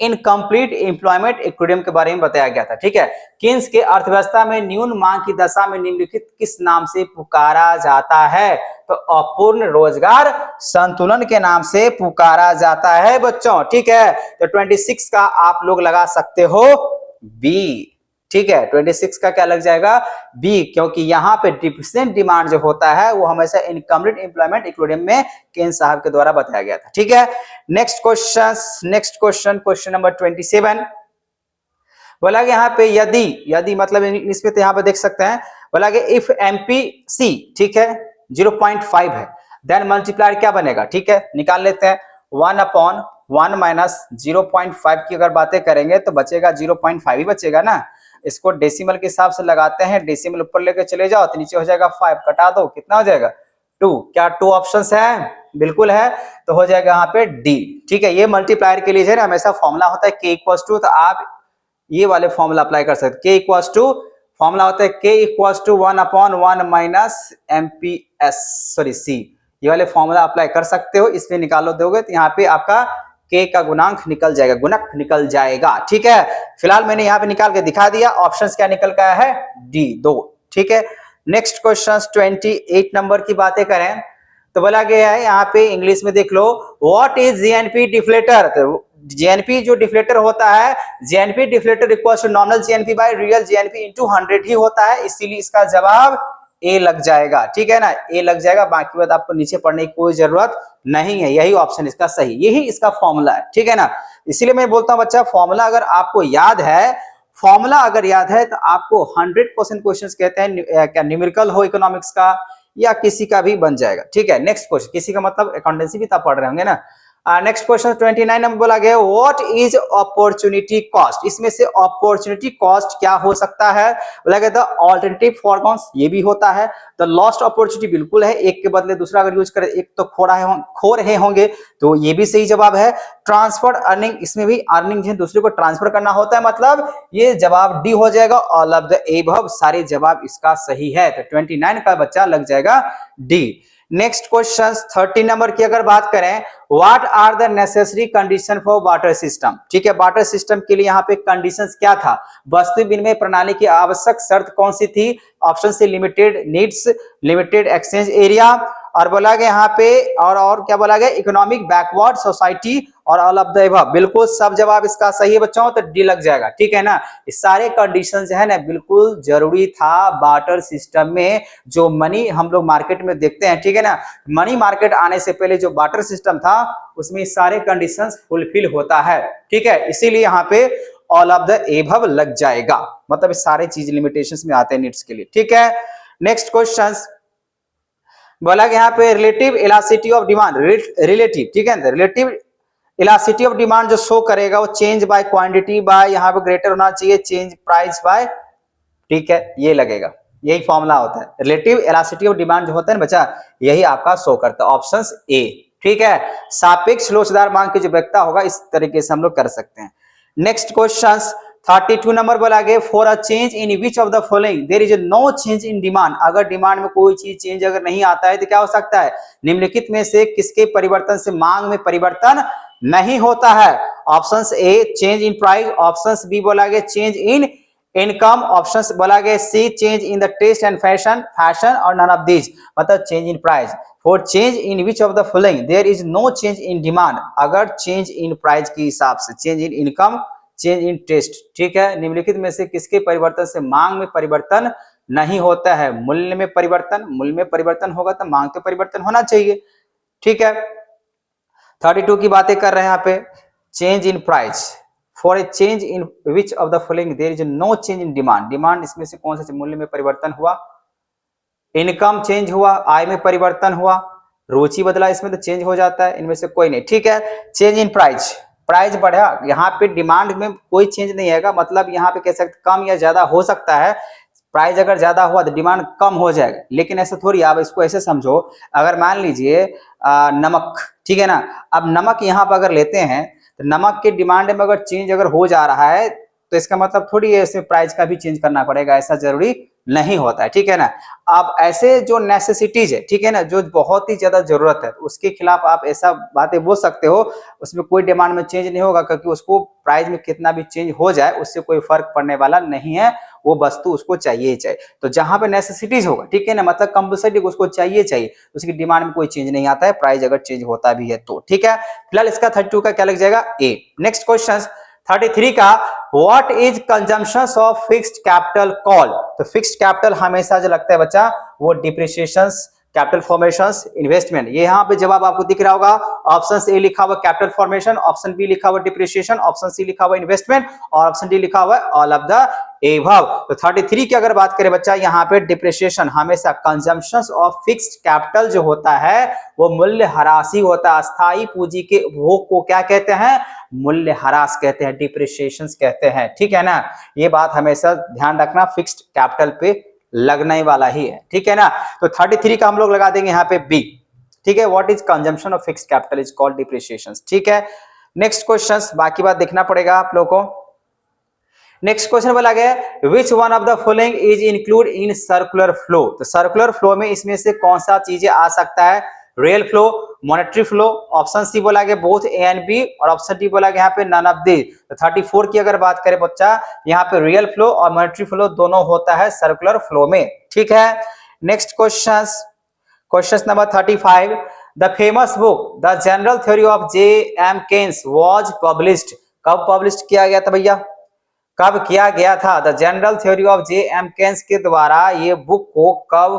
इनकम्प्लीट एम्प्लॉयमेंट इक्विलिब्रियम के बारे में बताया गया था। ठीक है, किन्स के अर्थव्यवस्था में न्यून मांग की दशा में निम्नलिखित किस नाम से पुकारा जाता है? तो अपूर्ण रोजगार संतुलन के नाम से पुकारा जाता है बच्चों। ठीक है, तो 26 का आप लोग लगा सकते हो बी। ठीक है, 26 का क्या लग जाएगा बी, क्योंकि यहाँ पे डिफिशिएंट डिमांड जो होता है वो हमेशा इनकम्प्लीट एम्प्लॉयमेंट इक्विलिब्रियम में केन साहब के द्वारा बताया गया था। ठीक है, नेक्स्ट क्वेश्चन नंबर 27 बोला कि यहाँ पे यदि मतलब इंग्लिश में तो यहाँ पे देख सकते हैं, बोला कि इफ एमपीसी, ठीक है, 0.5 है, देन मल्टीप्लायर क्या बनेगा? ठीक है, निकाल लेते हैं। 1/1 माइनस 0.5 की अगर बातें करेंगे तो बचेगा 0.5 ही बचेगा ना। इसको डेसिमल के हिसाब से लगाते हैं, डेसिमल ऊपर लेके चले जाओ तो नीचे हो जाएगा 5, कटा दो, कितना हो जाएगा 2। क्या 2 ऑप्शंस है? बिल्कुल है, तो हो जाएगा यहाँ पे डी। ठीक है, ये मल्टीप्लायर के लिए है ना हमेशा फॉर्मूला होता है k इक्वल्स टू, तो आप ये वाले फॉर्मूला अप्लाई कर सकते हैं। k इक्वल्स टू फॉर्मूला होता है k equals to 1/1 minus MPS sorry C, ये वाले फॉर्मूला अप्लाई कर सकते हो। इसमें निकालो दोगे तो यहाँ पे आपका k का गुणांक निकल जाएगा, गुणक निकल जाएगा। ठीक है, फिलहाल मैंने यहाँ पे निकाल के दिखा दिया, ऑप्शंस क्या निकल गया है डी 2। ठीक है, नेक्स्ट क्वेश्चन 28 नंबर की बातें करें तो बोला गया है यहाँ पे इंग्लिश में देख लो, व्हाट इज जीएनपी डिफ्लेटर? तो जीएनपी जो डिफ्लेटर होता है, GNP deflator equals to nominal GNP by real GNP into 100 ही होता है, इसीलिए इसका जवाब ए लग जाएगा। ठीक है ना, ए लग जाएगा, बाकी बात आपको नीचे पढ़ने की कोई जरूरत नहीं है, यही ऑप्शन इसका सही, यही इसका फॉर्मूला है। ठीक है ना, इसीलिए मैं बोलता हूं बच्चा फॉर्मूला अगर आपको याद है, फॉर्मूला अगर याद है तो आपको 100% क्वेश्चंस कहते हैं, क्या न्यूमेरिकल हो इकोनॉमिक्स का या किसी का भी बन जाएगा। ठीक है, नेक्स्ट क्वेश्चन, किसी का मतलब अकाउंटेंसी भी तब पढ़ रहे होंगे ना। नेक्स्ट क्वेश्चन 29 नंबर बोला गया, व्हाट इज अपॉर्चुनिटी कॉस्ट? इसमें से अपॉर्चुनिटी कॉस्ट क्या हो सकता है? बोला गया था ऑल्टरनेटिव फॉरगॉन्स, ये भी होता है। तो लॉस्ट अपॉर्चुनिटी बिल्कुल है, एक के बदले दूसरा अगर यूज करें, एक तो खो रहे होंगे, तो ये भी सही जवाब है। ट्रांसफर अर्निंग, इसमें भी अर्निंग जो दूसरे को ट्रांसफर करना होता है, मतलब ये जवाब डी हो जाएगा। ऑल ऑफ द एबव, सारे जवाब इसका सही है, तो 29 का बच्चा लग जाएगा डी। नेक्स्ट क्वेश्चन 30 नंबर की अगर बात करें, what are the necessary condition for water system? ठीक है, वाटर सिस्टम के लिए यहाँ पे कंडीशंस क्या था? वस्तु विनिमय प्रणाली की आवश्यक शर्त कौन सी थी? Option C limited needs, limited exchange area, और बोला गया यहाँ पे और क्या बोला गया, इकोनॉमिक बैकवर्ड सोसाइटी, और ऑल ऑफ द अबव। बिल्कुल सब जवाब इसका सही है बच्चों, तो डी लग जाएगा। ठीक है ना, ये सारे कंडीशन जो है ना बिल्कुल जरूरी था वाटर सिस्टम में, जो मनी हम लोग मार्केट में देखते हैं। ठीक है ना, मनी मार्केट आने से पहले जो वाटर सिस्टम था उसमें सारे कंडीशंस फुलफिल होता है। ठीक है, इसीलिए यहाँ पे ऑल ऑफ द एबव लग जाएगा, मतलब सारे चीज लिमिटेशंस में आते हैं नीड्स के लिए। ठीक है, नेक्स्ट क्वेश्चन बोला कि यहाँ पे relative elasticity of demand, relative, ठीक है, रिलेटिव इलास्टिसिटी ऑफ डिमांड जो शो करेगा वो चेंज बाय क्वांटिटी बाय यहाँ पे ग्रेटर होना चाहिए चेंज प्राइस बाय। ठीक है, ये लगेगा, यही फॉर्मूला होता है। रिलेटिव इलास्टिसिटी ऑफ डिमांड जो होता है ना बच्चा, यही आपका शो करता है, ऑप्शन ए। ठीक है, सापेक्ष लोचदार मांग की जो व्यक्ता होगा, इस तरीके से हम लोग कर सकते हैं। नेक्स्ट क्वेश्चन 32 नंबर बोला गया for a change in which of the following there is no change in demand. अगर डिमांड में कोई चीज चेंज अगर नहीं आता है तो क्या हो सकता है, निम्नलिखित में से किसके परिवर्तन से मांग में परिवर्तन नहीं होता है। Option A change in price, option B बोला गया चेंज इन इनकम, ऑप्शन बोला गया C change in the taste and fashion और नन ऑफ दिस, मतलब change in price. For change in which of the following there is no change in demand, अगर change in price के हिसाब से change in income change in taste, ठीक है, निम्नलिखित में से किसके परिवर्तन से मांग में परिवर्तन नहीं होता है। मूल्य में परिवर्तन, मूल्य में परिवर्तन होगा तो मांग तो परिवर्तन होना चाहिए, ठीक है। 32 की बातें कर रहे हैं यहाँ पे, change in price for a change in which of the following there is no change in demand, demand इसमें से कौन सा मूल्य में परिवर्तन हुआ, इनकम चेंज हुआ, आय में परिवर्तन हुआ, रुचि बदला इसमें तो चेंज हो जाता है, इनमें से कोई नहीं, ठीक है। चेंज इन प्राइस, प्राइस बढ़ा, यहाँ पे डिमांड में कोई चेंज नहीं आएगा, मतलब यहाँ पे कह सकते कम या ज्यादा हो सकता है, प्राइस अगर ज्यादा हुआ तो डिमांड कम हो जाएगा, लेकिन ऐसा थोड़ी, आप इसको ऐसे समझो, अगर मान लीजिए नमक, ठीक है ना, अब नमक यहाँ पर अगर लेते हैं तो नमक के डिमांड में अगर चेंज अगर हो जा रहा है तो इसका मतलब थोड़ी है इसमें प्राइस का भी चेंज करना पड़ेगा, ऐसा जरूरी नहीं होता है, ठीक है ना। अब ऐसे जो नेसेसिटीज है, ठीक है ना, जो बहुत ही ज्यादा जरूरत है उसके खिलाफ आप ऐसा बातें बोल सकते हो, उसमें कोई डिमांड में चेंज नहीं होगा, क्योंकि उसको प्राइस में कितना भी चेंज हो जाए उससे कोई फर्क पड़ने वाला नहीं है, वो वस्तु उसको चाहिए ही चाहिए। तो जहां पे नेसेसिटीज होगा, ठीक है ना, मतलब कंपल्सरी उसको चाहिए चाहिए, उसकी डिमांड में कोई चेंज नहीं आता है, प्राइस अगर चेंज होता भी है तो, ठीक है। फिलहाल इसका 32 का क्या लग जाएगा, ए। नेक्स्ट क्वेश्चन 33 का, what is consumption of fixed capital call, तो फिक्स्ड कैपिटल हमेशा जो लगता है बच्चा वो डिप्रिसिएशन, कैपिटल फॉर्मेशंस, इन्वेस्टमेंट, ये यहाँ पे जवाब आपको दिख रहा होगा, ऑप्शन ए लिखा हुआ कैपिटल फॉर्मेशन, ऑप्शन बी लिखा हुआ डिप्रिसिएशन, ऑप्शन सी लिखा हुआ इन्वेस्टमेंट और ऑप्शन डी लिखा हुआ ऑल ऑफ द एबव। तो 33 की अगर बात करें बच्चा, यहाँ पे डिप्रिसिएशन हमेशा कंजम्पशन ऑफ फिक्स्ड कैपिटल जो होता है वो मूल्य ह्रासी होता है, अस्थायी पूंजी के उपभोग को क्या कहते हैं, मूल्य ह्रास कहते हैं, डिप्रिसिएशन कहते हैं, ठीक है ना, ये बात हमेशा ध्यान रखना, फिक्स्ड कैपिटल पे लगने वाला ही है, ठीक है ना। तो 33 का हम लोग लगा देंगे यहाँ पे बी, ठीक है, what is consumption of fixed capital is called depreciation, ठीक है। नेक्स्ट क्वेश्चन, बाकी बात देखना पड़ेगा आप लोगों को। नेक्स्ट क्वेश्चन बोला गया which one of the following is include in circular flow, तो सर्कुलर फ्लो में इसमें से कौन सा चीजें आ सकता है, real flow, monetary flow, option C बोला गया बोथ ए एंड बी और ऑप्शन डी बोला गया यहाँ पे नन ऑफ दिस। तो 34 की अगर बात करें बच्चा, यहाँ पे रियल फ्लो और मॉनेटरी फ्लो दोनों होता है सर्कुलर फ्लो में, ठीक है। Next question number 35, the famous book the general theory of J.M. Keynes was published, कब पब्लिश किया गया था भैया, कब किया गया था, the general theory of J.M. Keynes के द्वारा ये बुक को कब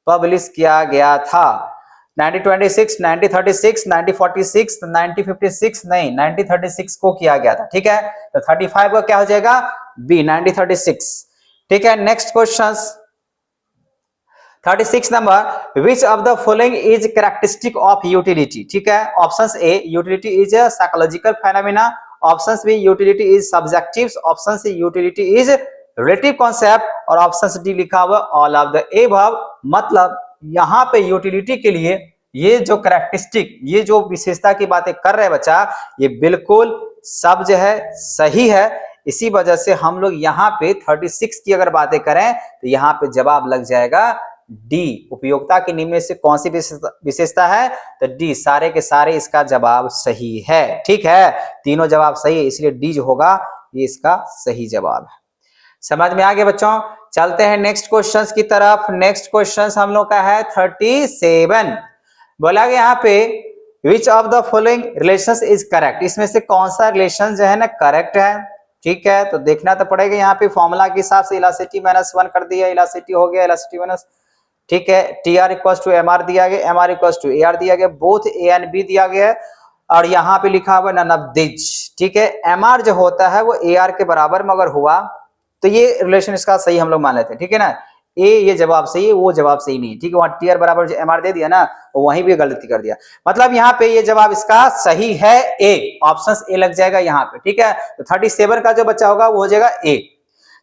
पब्लिश किया गया था, 1926, 1936, 1946, 1956, नहीं 1936 को किया गया था, ठीक है। तो 35 का क्या हो जाएगा, बी 1936, ठीक है। Next question 36 number, which of the following is characteristic of utility, ठीक है, option A utility is a psychological phenomena, option B utility is subjective, option C utility is relative concept और ऑप्शन डी लिखा हुआ all of the above. मतलब यहाँ पे utility के लिए ये जो कैरेक्टरिस्टिक, ये जो विशेषता की बातें कर रहे हैं बच्चा, ये बिल्कुल सब जो है सही है, इसी वजह से हम लोग यहाँ पे 36 की अगर बातें करें तो यहाँ पे जवाब लग जाएगा डी, उपयोगिता के निम्न में से कौन सी विशेषता है, तो डी, सारे के सारे इसका जवाब सही है, ठीक है, तीनों जवाब सही है, इसलिए डी जो होगा ये इसका सही जवाब है। समझ में आ गया बच्चों, चलते हैं नेक्स्ट क्वेश्चंस की तरफ। नेक्स्ट क्वेश्चंस हम लोग का है 37, बोला गया यहाँ पे which of the following relations is correct, इसमें से कौन सा रिलेशन जो है ना करेक्ट है, ठीक है। तो देखना तो पड़ेगा, यहाँ पे फॉर्मूला के हिसाब से इलास्टिसिटी -1 कर दिया, इलास्टिसिटी हो गया इलास्टिसिटी माइनस, ठीक है, TR इक्वल टू MR दिया गया, MR इक्वल टू AR दिया गया, बोथ A एंड B दिया गया है और यहाँ पे लिखा हुआ नन ऑफ दिस, ठीक है। MR जो होता है वो AR के बराबर में अगर हुआ तो ये रिलेशन इसका सही हम लोग मान लेते हैं, ठीक है ना, ए ये जवाब सही है, वो जवाब सही नहीं है, ठीक है, वहां TR बराबर जो MR दे दिया ना, वहीं भी गलती कर दिया, मतलब यहाँ पे ये जवाब इसका सही है ए, ऑप्शन ए लग जाएगा यहाँ पे, ठीक है। तो 37 का जो बच्चा होगा वो हो जाएगा ए।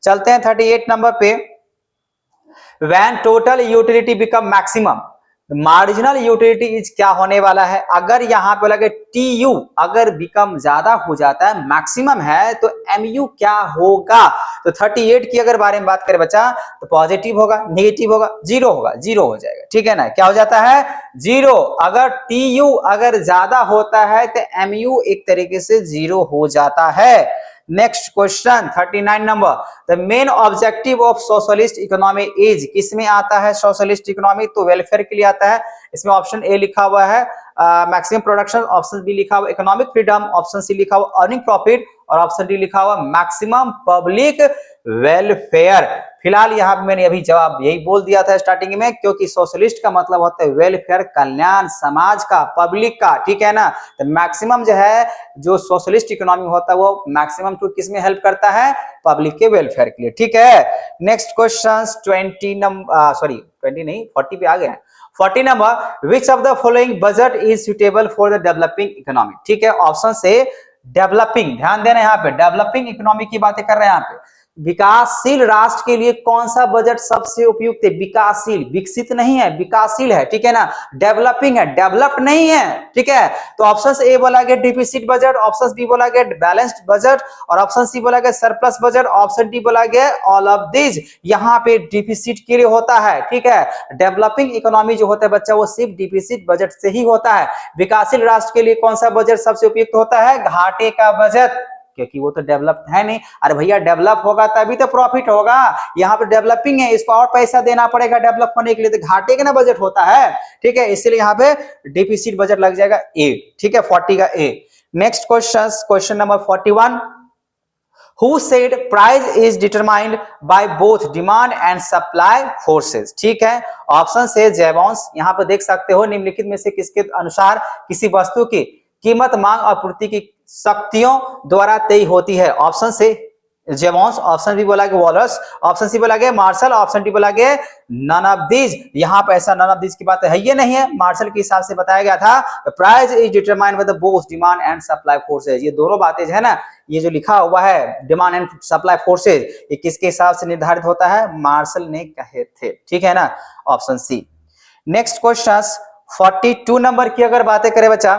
चलते हैं 38 नंबर पे, when total utility become maximum, marginal utility is क्या होने वाला है, अगर यहाँ पे लगे टी यू अगर बिकम ज्यादा हो जाता है, मैक्सिमम है, तो एम यू क्या होगा। तो 38 की अगर बारे में बात करें बच्चा तो पॉजिटिव होगा, नेगेटिव होगा, जीरो होगा, जीरो हो जाएगा, ठीक है ना, क्या हो जाता है जीरो। अगर टी यू अगर ज्यादा होता है तो एम यू एक तरीके से जीरो हो जाता है। Next question 39 number, the main objective of socialist economy is, किसमें आता है सोशलिस्ट इकोनॉमी, तो वेलफेयर के लिए आता है। इसमें ऑप्शन ए लिखा हुआ है मैक्सिमम प्रोडक्शन, ऑप्शन बी लिखा हुआ इकोनॉमिक फ्रीडम, ऑप्शन सी लिखा हुआ अर्निंग प्रॉफिट और ऑप्शन डी लिखा हुआ मैक्सिमम पब्लिक वेलफेयर। फिलहाल यहाँ पे मैंने अभी जवाब यही बोल दिया था स्टार्टिंग में, क्योंकि सोशलिस्ट का मतलब होता है वेलफेयर, कल्याण, समाज का, पब्लिक का, ठीक है ना। तो मैक्सिमम जो है जो सोशलिस्ट इकोनॉमी होता है वो मैक्सिमम टू किस में हेल्प करता है, पब्लिक के वेलफेयर के लिए, ठीक है। नेक्स्ट क्वेश्चन 20 नंबर, सॉरी 20 नहीं 40 पे आ गए हैं। 40 number, which of the following budget is suitable for the developing economy, ठीक है। ऑप्शन से डेवलपिंग, ध्यान देना यहाँ पे डेवलपिंग इकोनॉमी की बातें कर रहे हैं यहाँ पे, विकासशील राष्ट्र के लिए कौन सा बजट सबसे उपयुक्त है, विकासशील, विकसित नहीं है, विकासशील है, ठीक है ना, डेवलपिंग है, डेवलप्ड नहीं है, ठीक है। तो ऑप्शन ए बोला गया डिफिसिट बजट, ऑप्शन बी बोला गया बैलेंस्ड बजट और ऑप्शन सी बोला गया सरप्लस बजट, ऑप्शन डी बोला गया ऑल ऑफ दिस। यहाँ पे डिफिसिट के लिए होता है, ठीक है। डेवलपिंग इकोनॉमी जो होता है बच्चा वो सिर्फ डिफिसिट बजट से ही होता है। विकासशील राष्ट्र के लिए कौन सा बजट सबसे उपयुक्त होता है, घाटे का बजट, क्योंकि वो तो डेवलप्ड है नहीं। अरे भैया डेवलप होगा तभी तो प्रॉफिट होगा, यहाँ पे डेवलपिंग है, इसको और पैसा देना पड़ेगा डेवलप होने के लिए, तो घाटे का ना बजट होता है, ठीक है। इसलिए यहाँ पे डिफिसिट बजट लग जाएगा ए, ठीक है, 40 का A. Next question, question number 41, Who said price is determined by both demand and supply forces, ठीक है। ऑप्शन से जैबॉन्स, यहाँ पर देख सकते हो निम्नलिखित में से किसके अनुसार किसी वस्तु की कीमत मांग और पूर्ति की शक्तियों द्वारा तय होती है। ऑप्शन से जेमॉन्स, ऑप्शन बी बोला गया वॉलस, ऑप्शन सी बोला गया मार्शल, ऑप्शन डी बोला गया नन ऑफ दीज। यहाँ पे ऐसा नन ऑफ दीज की बात है ये नहीं है, मार्शल के हिसाब से बताया गया था price is determined by the both demand and supply forces. ये दोनों बातें जो है ना, ये जो लिखा हुआ है डिमांड एंड सप्लाई फोर्सेज, ये किसके हिसाब से निर्धारित होता है, मार्शल ने कहे थे, ठीक है ना, option C. Next question 42 number की अगर बातें करें बच्चा,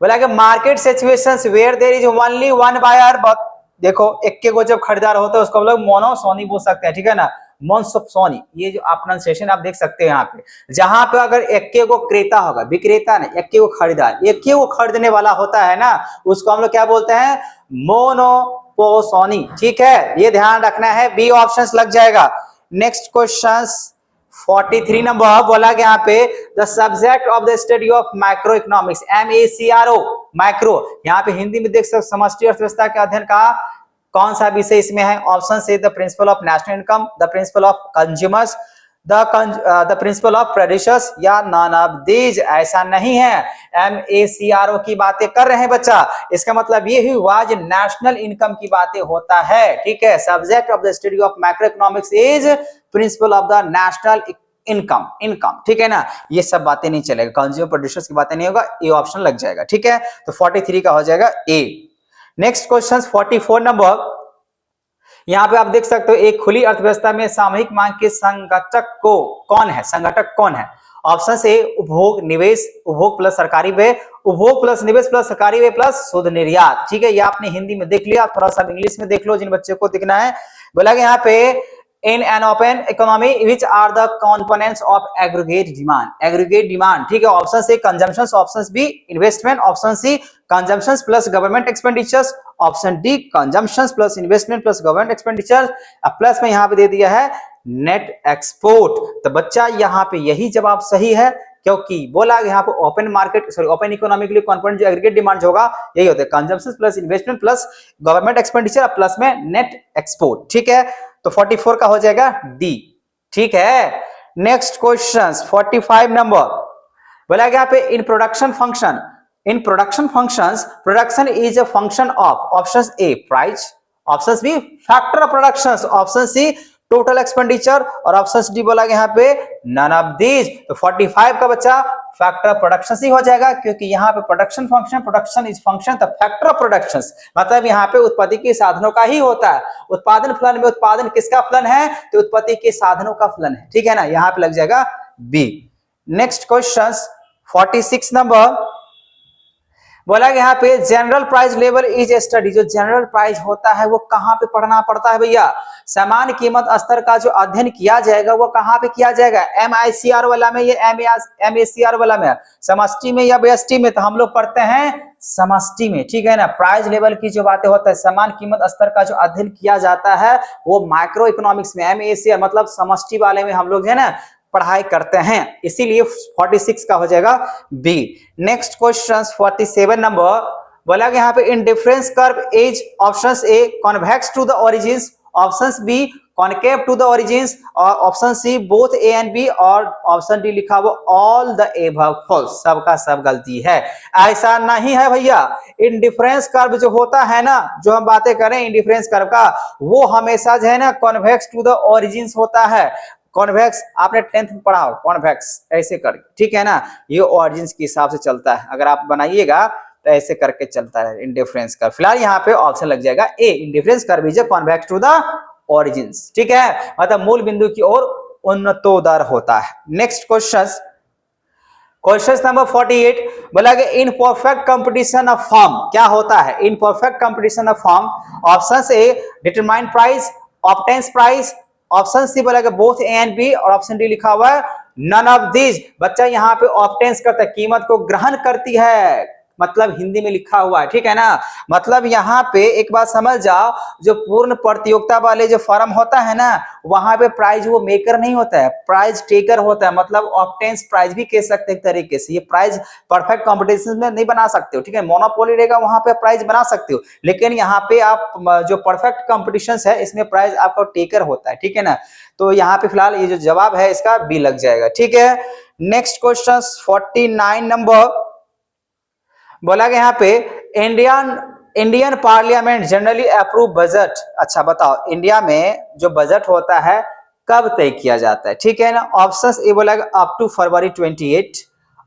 बोला कि market situations where there is only one buyer, देखो एक को जब खरीदार होता है उसको हम लोग मोनोसोनी बोल सकते हैं, ठीक है ना, मोनोसोनी। ये जो आप प्रोनाउंसिएशन आप देख सकते हैं यहाँ पे, जहां पे अगर एक को क्रेता होगा, विक्रेता नहीं, एक को खरीदार, एक को खरीदने वाला होता है ना, उसको हम लोग क्या बोलते हैं, मोनोपोसोनी, ठीक है, ये ध्यान रखना है, बी ऑप्शन लग जाएगा। नेक्स्ट क्वेश्चन 43 नंबर बोला गया यहाँ पे the subject of the study of micro economics, MACRO, micro, यहाँ पे हिंदी में देख सकते समष्टि अर्थव्यवस्था के अध्ययन का कौन सा विषय इसमें है। ऑप्शन से the principle of national income, the principle of consumers, the principle of producers या नॉन ऑफ दीज। ऐसा नहीं है, MACRO की बातें कर रहे हैं बच्चा, इसका मतलब ये हुआ जो नेशनल इनकम की बातें होता है, ठीक है। Subject of the study of micro economics is principle of the national income, ठीक है ना, ये सब बातें नहीं चलेगा, कंज्यूमर प्रोड्यूसर्स की बातें नहीं होगा, ए ऑप्शन लग जाएगा, ठीक है। तो 43 का हो जाएगा ए। नेक्स्ट क्वेश्चन 44 नंबर, यहां पे आप देख सकते हो एक खुली अर्थव्यवस्था में सामूहिक मांग के संगठक को कौन है, संगठक कौन है। ऑप्शन से उपभोग निवेश, उपभोग प्लस सरकारी व्यय, उपभोग प्लस निवेश प्लस सरकारी व्यय प्लस शुद्ध निर्यात, ठीक है। ये आपने हिंदी में देख लिया, थोड़ा सा इंग्लिश में देख लो जिन बच्चों को दिखना है। बोला गया यहाँ पे in an open economy which are the components of aggregate demand, ठीक है। ऑप्शन से consumption, option B investment, option C consumption plus government expenditures, option D consumption plus investment plus government expenditure, plus में यहाँ पे दे दिया है net export. तो बच्चा यहाँ पे यही जवाब सही है, क्योंकि बोला यहाँ पे open market, sorry open economy के लिए कंपोनेंट जो एग्रीगेट डिमांड होगा यही होता है consumption plus investment plus government expenditure plus में नेट एक्सपोर्ट, ठीक है। तो 44 का हो जाएगा डी, ठीक है। नेक्स्ट क्वेश्चन 45 नंबर, बोला गया पे in production functions production is a function of, option A price, option B factor of production, option C total expenditure और ऑप्शन डी बोला गया यहाँ पे नन ऑफ दीज। तो 45 का बच्चा फैक्टर ऑफ प्रोडक्शन ही हो जाएगा, क्योंकि यहाँ पे production function, production is function, तो फैक्टर ऑफ प्रोडक्शन मतलब यहाँ पे उत्पत्ति के साधनों का ही होता है। उत्पादन फलन में उत्पादन किसका फलन है, तो उत्पत्ति के साधनों का फलन है, ठीक है ना, यहाँ पे लग जाएगा बी। नेक्स्ट क्वेश्चन 46 नंबर बोला कि यहाँ पे general price level is study. जो जनरल प्राइस होता है वो कहाँ पे पढ़ना पड़ता है भैया? सामान्य कीमत स्तर का जो अध्ययन किया जाएगा वो कहाँ पे किया जाएगा? MICR वाला में या MACR वाला में, समष्टि में या व्यष्टि में? तो हम लोग पढ़ते हैं समष्टि में, ठीक है ना। प्राइस लेवल की जो बातें होता है, सामान्य कीमत स्तर का जो अध्ययन किया जाता है वो माइक्रो इकोनॉमिक्स में, MACR मतलब समष्टि वाले में हम लोग है ना पढ़ाई करते हैं, इसीलिए 46 का हो जाएगा बी। नेक्स्ट क्वेश्चन 47 नंबर बोला कि यहाँ पे indifference curve is option A convex to the origins, option B concave to the origins, और option C both A and B, और ऑप्शन डी लिखा हुआ ऑल द एबव फॉल्स। सबका सब गलती है, ऐसा नहीं है भैया। इंडिफरेंस कर्व जो होता है ना, जो हम बातें करें इंडिफरेंस कर्व का, वो हमेशा जो है ना कॉन्वेक्स टू द ओरिजिन्स होता है। कॉन्वेक्स आपने 10th में पढ़ा हो, कॉन्वेक्स ऐसे करके, ठीक है ना, ये ऑरिजिन्स के हिसाब से चलता है। अगर आप बनाइएगा तो ऐसे करके चलता है इंडिफरेंस कर्व। फिलहाल यहाँ पे ऑप्शन लग जाएगा A, indifference curve is convex to the origins, ठीक है, मतलब मूल बिंदु की ओर उन्नतोदर होता है। नेक्स्ट क्वेश्चन नंबर 48 बोला कि in perfect competition of form क्या होता है? In perfect competition of form, option A determine price, obtains price, option C बोला कि बोथ ए एंड बी, और ऑप्शन डी लिखा हुआ है नन ऑफ दिस। बच्चा यहाँ पे ऑब्टेन्स करता है, कीमत को ग्रहण करती है, मतलब हिंदी में लिखा हुआ है, ठीक है ना। मतलब यहाँ पे एक बात समझ जाओ, जो पूर्ण प्रतियोगिता वाले जो फर्म होता है ना, वहां पे प्राइज वो मेकर नहीं होता है, प्राइज टेकर होता है। मतलब ऑब्टेन्स प्राइज भी कह सकते हैं एक तरीके से। ये प्राइज परफेक्ट कॉम्पिटिशन में नहीं बना सकते हो, ठीक है, मोनोपोली रहेगा वहां पे प्राइज बना सकते हो, लेकिन यहाँ पे आप जो परफेक्ट कॉम्पिटिशन है इसमें प्राइज आपका टेकर होता है, ठीक है ना। तो यहाँ पे फिलहाल ये जो जवाब है इसका बी लग जाएगा, ठीक है। नेक्स्ट क्वेश्चन 49 नंबर बोला गया यहाँ पे Indian parliament generally approve budget. अच्छा बताओ, इंडिया में जो बजट होता है कब तय किया जाता है, ठीक है ना। ऑप्शन ए बोला up to February 28,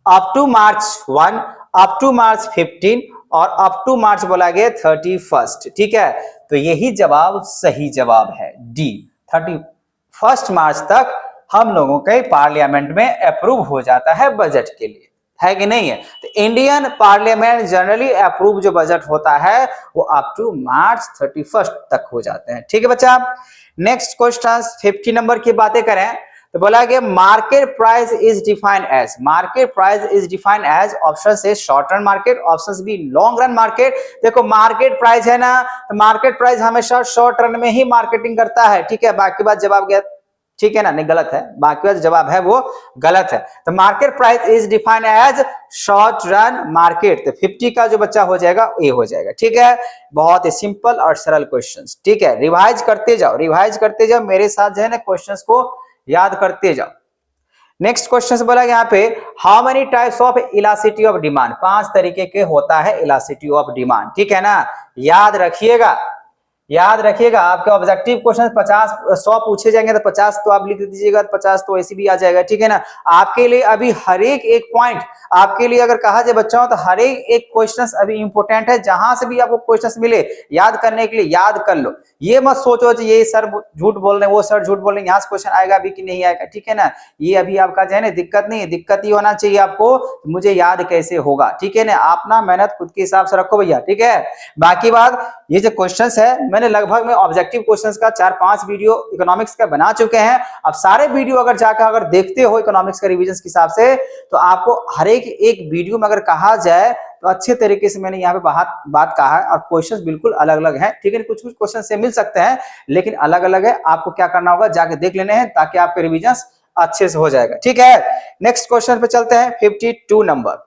up to March 1, up to March 15, और अप टू मार्च बोला गया 31, ठीक है। तो यही जवाब सही जवाब है डी, 31 मार्च तक हम लोगों के पार्लियामेंट में अप्रूव हो जाता है बजट के लिए, है कि नहीं है। तो इंडियन पार्लियामेंट जनरली अप्रूव जो बजट होता है वो अप टू मार्च 31 तक हो जाते हैं, ठीक है बच्चा। नेक्स्ट क्वेश्चन 50 नंबर की बातें करें तो बोला गया market price is defined as, market price is defined as, option से short run market, option B long run market. देखो मार्केट प्राइस है ना, तो मार्केट प्राइस हमेशा शॉर्ट रन में ही मार्केटिंग करता है, ठीक है। बाकी बात जवाब गया, ठीक है ना, नहीं गलत है, बाकी जवाब है वो गलत है। तो market price is defined as short run market, तो 50 का जो बच्चा हो जाएगा ए हो जाएगा, ठीक है। बहुत ही सिंपल और सरल क्वेश्चंस, ठीक है। रिवाइज करते जाओ, रिवाइज करते जाओ मेरे साथ जो है ना, क्वेश्चंस को याद करते जाओ। नेक्स्ट क्वेश्चन बोला यहाँ पे how many types of elasticity of demand, 5 तरीके के होता है इलास्टिसिटी ऑफ डिमांड, ठीक है ना। याद रखिएगा, याद रखिएगा, आपके ऑब्जेक्टिव क्वेश्चन 50 100 पूछे जाएंगे तो 50 तो आप लिख दीजिएगा, 50 तो ऐसे भी आ जाएगा, ठीक है ना। आपके लिए अभी हर एक पॉइंट आपके लिए अगर कहा जाए बच्चों तो हर एक क्वेश्चन अभी इंपॉर्टेंट है। जहां से भी आपको क्वेश्चन मिले याद करने के लिए याद कर लो, ये मत सोचो कि ये सर झूठ बोल रहे हैं, वो सर झूठ बोल रहे हैं, यहाँ से क्वेश्चन आएगा भी कि नहीं आएगा, ठीक है ना। ये अभी आपका जो है ना दिक्कत नहीं है, दिक्कत ही होना चाहिए आपको मुझे याद कैसे होगा, ठीक है ना। अपना मेहनत खुद के हिसाब से रखो भैया, ठीक है। बाकी बात ये जो क्वेश्चंस है मैंने लगभग में ऑब्जेक्टिव क्वेश्चंस का 4-5 वीडियो इकोनॉमिक्स का बना चुके हैं। अब सारे वीडियो अगर जाकर अगर देखते हो इकोनॉमिक्स का रिवीजन के हिसाब से तो आपको हर एक वीडियो में अगर कहा जाए तो अच्छे तरीके से मैंने यहाँ पे बात कहा है, और क्वेश्चंस बिल्कुल अलग अलग हैं, ठीक है। कुछ क्वेश्चन से मिल सकते हैं लेकिन अलग अलग है, आपको क्या करना होगा जाके देख लेने हैं ताकि आपके रिविजन अच्छे से हो जाएगा, ठीक है। नेक्स्ट क्वेश्चन पे चलते हैं 52 नंबर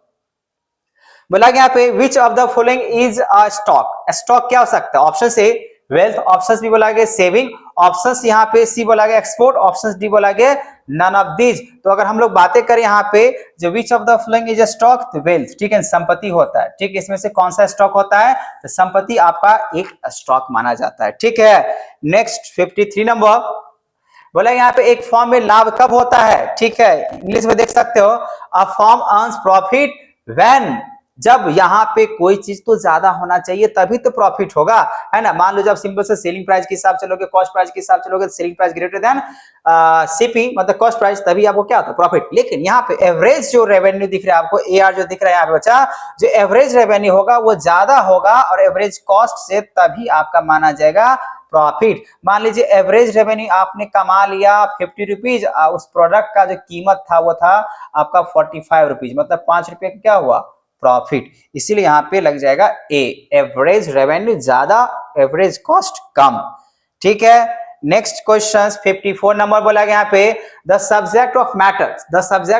बोला यहाँ पे which of the following is a stock, stock क्या हो सकता है। Option A wealth, option B बोला गया सेविंग, ऑप्शन यहाँ पे सी बोला गया एक्सपोर्ट, ऑप्शन डी बोला गया नन ऑफ दीज। तो अगर हम लोग बातें करें यहाँ पे जो विच of the following is a stock, तो वेल्थ, ठीक है, संपत्ति होता है, ठीक। इसमें से कौन सा स्टॉक होता है, तो संपत्ति आपका एक स्टॉक माना जाता है, ठीक है। नेक्स्ट 53 नंबर बोला यहाँ पे एक फॉर्म में लाभ कब होता है, ठीक है। इंग्लिश में देख सकते हो a form earns profit when जब यहाँ पे कोई चीज तो ज्यादा होना चाहिए तभी तो प्रॉफिट होगा, है ना। मान लो जब सिंपल से सेलिंग प्राइस के हिसाब चलोगे, कॉस्ट प्राइस के हिसाब चलोगे, selling price greater than CP मतलब कॉस्ट प्राइस, तभी आपको क्या होता है प्रॉफिट। लेकिन यहाँ पे एवरेज जो रेवेन्यू दिख रहा है आपको, एआर जो दिख रहा है यहाँ पे बच्चा, जो एवरेज रेवेन्यू होगा वो ज्यादा होगा और एवरेज कॉस्ट से, तभी आपका माना जाएगा प्रॉफिट। मान लीजिए एवरेज रेवेन्यू आपने कमा लिया 50 रुपीज, उस प्रोडक्ट का जो कीमत था वो था आपका 45 रुपीज, मतलब 5 रुपए का क्या हुआ प्रॉफिट। इसीलिए यहाँ पे लग जाएगा ए, एवरेज रेवेन्यू ज्यादा एवरेज कॉस्ट कम। ठीक है, नेक्स्ट क्वेश्चन 54 नंबर बोला गया यहाँ पे, the subject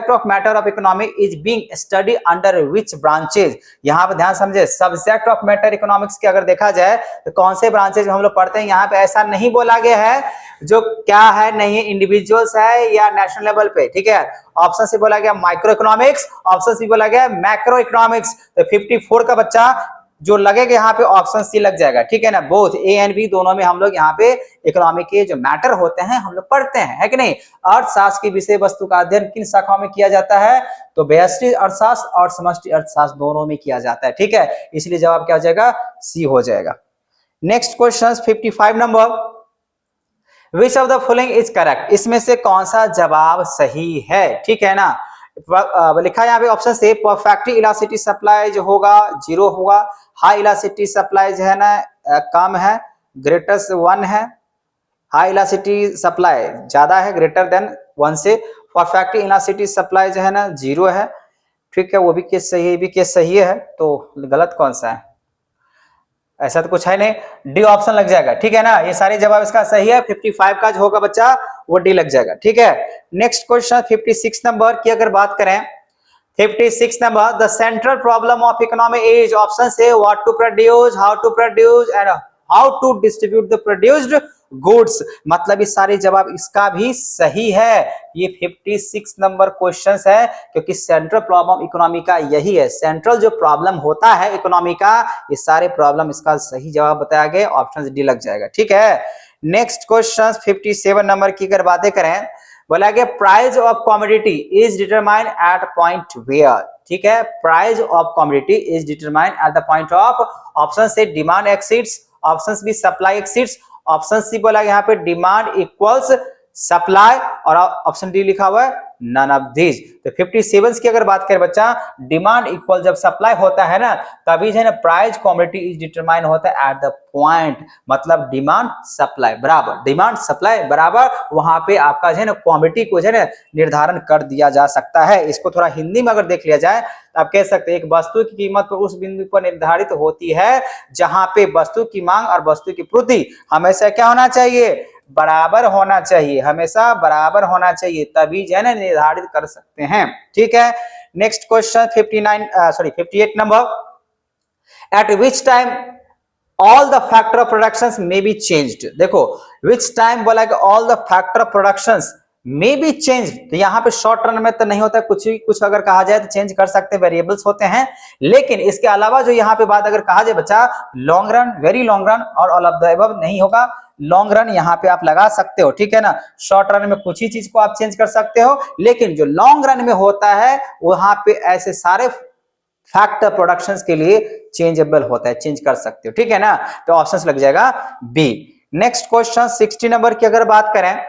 of matter of economic is being study under which branches. यहाँ पे ध्यान समझे, सब्जेक्ट ऑफ मैटर इकोनॉमिक्स की अगर देखा जाए तो कौन से ब्रांचेज हम लोग पढ़ते हैं, यहाँ पे ऐसा नहीं बोला गया है जो क्या है, नहीं है इंडिविजुअल्स है या नेशनल लेवल पे। ठीक है, ऑप्शन से बोला गया माइक्रो इकोनॉमिक्स, ऑप्शन से बोला गया मैक्रो इकोनॉमिक्स। तो 54 का बच्चा जो लगेगा यहाँ पे ऑप्शन सी लग जाएगा। ठीक है ना, बोथ ए एंड बी दोनों में हम लोग यहाँ पे इकोनॉमी के जो मैटर होते हैं हम लोग पढ़ते हैं, है कि नहीं। अर्थशास्त्र की विषय वस्तु का अध्ययन किन शाखाओं में किया जाता है, तो व्यष्टि अर्थशास्त्र और समष्टि अर्थशास्त्र दोनों में किया जाता है। ठीक है, इसलिए जवाब क्या हो जाएगा, सी हो जाएगा। Next question 55 number, which of the following is correct, इसमें से कौन सा जवाब सही है। ठीक है ना, लिखा है यहाँ पे ऑप्शन से, परफेक्टली इलास्टिसिटी सप्लाई जो होगा 0 होगा, हाई इलास्टिसिटी सप्लाई जो है ना कम है, ग्रेटेस्ट 1 है, हाई इलास्टिसिटी सप्लाई ज्यादा है ग्रेटर देन 1 से, परफेक्टली इलास्टिसिटी सप्लाई जो है ना 0 है। ठीक है, वो भी केस सही है, भी केस सही है, तो गलत कौन सा है, ऐसा तो कुछ है नहीं, डी ऑप्शन लग जाएगा। ठीक है ना, ये सारे जवाब इसका सही है, 55 का जो होगा बच्चा वो डी लग जाएगा। ठीक है, नेक्स्ट क्वेश्चन 56 नंबर की अगर बात करें, 56 number, the central problem of economy is, option से what to produce, how to produce and how to distribute the produced goods. मतलब ये सारे जवाब इसका भी सही है। ये 56 नंबर क्वेश्चन है, क्योंकि सेंट्रल प्रॉब्लम इकोनॉमी का यही है, सेंट्रल जो प्रॉब्लम होता है इकोनॉमी का, ये सारे प्रॉब्लम इसका सही जवाब बताया गया, ऑप्शन डी लग जाएगा। ठीक है, नेक्स्ट क्वेश्चन 57 नंबर की अगर बातें करें, बोला गया price of commodity is determined at point where. ठीक है, price of commodity is determined at the point of, option से demand exceeds, option B supply exceeds, option C बोला यहाँ पे डिमांड इक्वल्स सप्लाई, और ऑप्शन डी लिखा हुआ है नन ऑफ दीज। तो 57 की अगर बात करें बच्चा, डिमांड इक्वल जब सप्लाई होता है ना, तभी जो है ना प्राइस कमोडिटी इज डिटरमाइन होता है एट द पॉइंट, मतलब डिमांड सप्लाई बराबर, डिमांड सप्लाई बराबर, वहां पे आपका जो है ना क्वांटिटी को जो है ना निर्धारण कर दिया जा सकता है। इसको थोड़ा हिंदी में अगर देख लिया जाए तो आप कह सकते हैं एक वस्तु की कीमत तो उस बिंदु पर निर्धारित होती है जहां पे वस्तु की मांग और वस्तु की पूर्ति हमेशा क्या होना चाहिए, बराबर होना चाहिए, हमेशा बराबर होना चाहिए, तभी जो है ना निर्धारित कर सकते हैं। ठीक है, next question 58 number, eight which time all the factor of productions may be changed. देखो विच टाइम बोला कि all the factor of productions may be change, तो यहाँ पे शॉर्ट रन में तो नहीं होता, कुछ अगर कहा जाए तो चेंज कर सकते हैं, वेरिएबल्स होते हैं। लेकिन इसके अलावा जो यहाँ पे बात अगर कहा जाए बच्चा, long run, very long run और ऑल ऑफ द अबव नहीं होगा, लॉन्ग रन यहाँ पे आप लगा सकते हो। ठीक है ना, शॉर्ट रन में कुछ ही चीज को आप चेंज कर सकते हो, लेकिन जो लॉन्ग रन में होता है वहां पे ऐसे सारे फैक्टर प्रोडक्शंस के लिए चेंजेबल होता है, चेंज कर सकते हो। ठीक है ना, तो ऑप्शन लग जाएगा बी। नेक्स्ट क्वेश्चन 60 नंबर की अगर बात करें,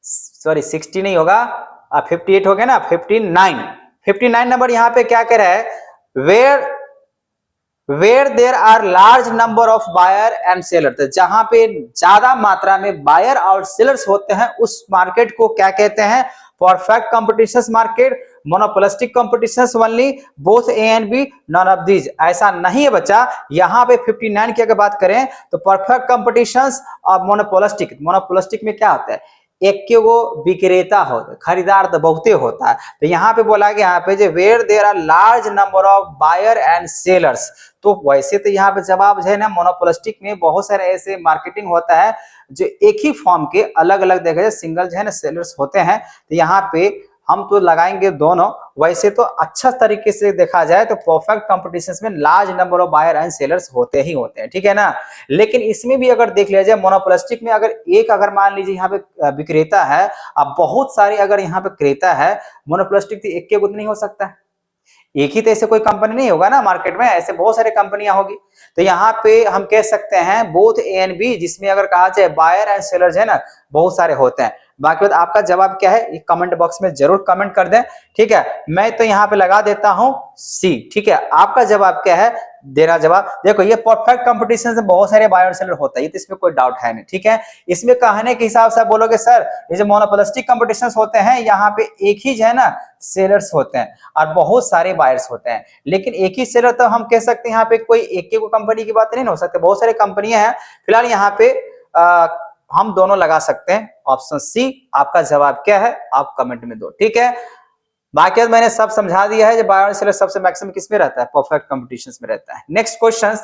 60 नहीं होगा, 58 हो गया ना, 59 नंबर यहाँ पे क्या कह रहा है, where there are large number of buyer and seller, तो जहां पे ज्यादा मात्रा में बायर और सेलर्स होते हैं उस मार्केट को क्या कहते हैं, perfect competition market, monopolistic competition only, both A and B, none of these. ऐसा नहीं है बच्चा, यहाँ पे 59 की अगर बात करें तो परफेक्ट कॉम्पिटिशन और मोनोपोलिस्टिक में क्या होता है, एक के वो विक्रेता होता है, खरीदार तो बहुते होता है। तो यहाँ पे बोला गया यहाँ पे जो where there are large number of buyer and sellers, तो वैसे तो यहाँ पे जवाब जो है ना, मोनोपोलिस्टिक में बहुत सारे ऐसे मार्केटिंग होता है जो एक ही फॉर्म के अलग अलग देखा जाए सिंगल जो है ना सेलर्स होते हैं। तो यहाँ पे हम तो लगाएंगे दोनों, वैसे तो अच्छा तरीके से देखा जाए तो परफेक्ट कंपटीशन में large number of buyer and sellers होते ही होते हैं। ठीक है ना, लेकिन इसमें भी अगर देख लिया जाए मोनोपोलिस्टिक में अगर मान लीजिए यहाँ पे विक्रेता है, अब बहुत सारे अगर यहाँ पे क्रेता है, मोनोपोलिस्टिक तो एक के गुट नहीं हो सकता है, एक ही तो ऐसे कोई कंपनी नहीं होगा ना मार्केट में, ऐसे बहुत सारे कंपनियां होगी। तो यहाँ पे हम कह सकते हैं बोथ ए एंड बी, जिसमें अगर कहा जाए बायर एंड सेलर है ना बहुत सारे होते हैं। बाकी बात आपका जवाब क्या है ये कमेंट बॉक्स में जरूर कमेंट कर दें, ठीक है। मैं तो यहाँ पे लगा देता हूं सी, ठीक है। आपका जवाब क्या है, देना जवाब। देखो ये परफेक्ट कंपटीशन से बहुत सारे बायर सेलर होता है, तो इसमें कोई डाउट है नहीं, ठीक है। इसमें कहने के हिसाब से आप बोलोगे सर ये जो मोनोपोलिस्टिक कंपटीशन होते हैं यहाँ पे एक ही जो है ना सेलर्स होते हैं और बहुत सारे बायर्स होते हैं, लेकिन एक ही सेलर तो हम कह सकते हैं यहाँ पे कोई एक ही कंपनी की बात नहीं हो सकती, बहुत सारे कंपनियां हैं। फिलहाल यहाँ पे हम दोनों लगा सकते हैं ऑप्शन सी। आपका जवाब क्या है आप कमेंट में दो, ठीक है। बाकी मैंने सब समझा दिया है, जो बायर सेलर सबसे मैक्सिमम किस में रहता है, परफेक्ट कंपटीशंस में रहता है। नेक्स्ट क्वेश्चन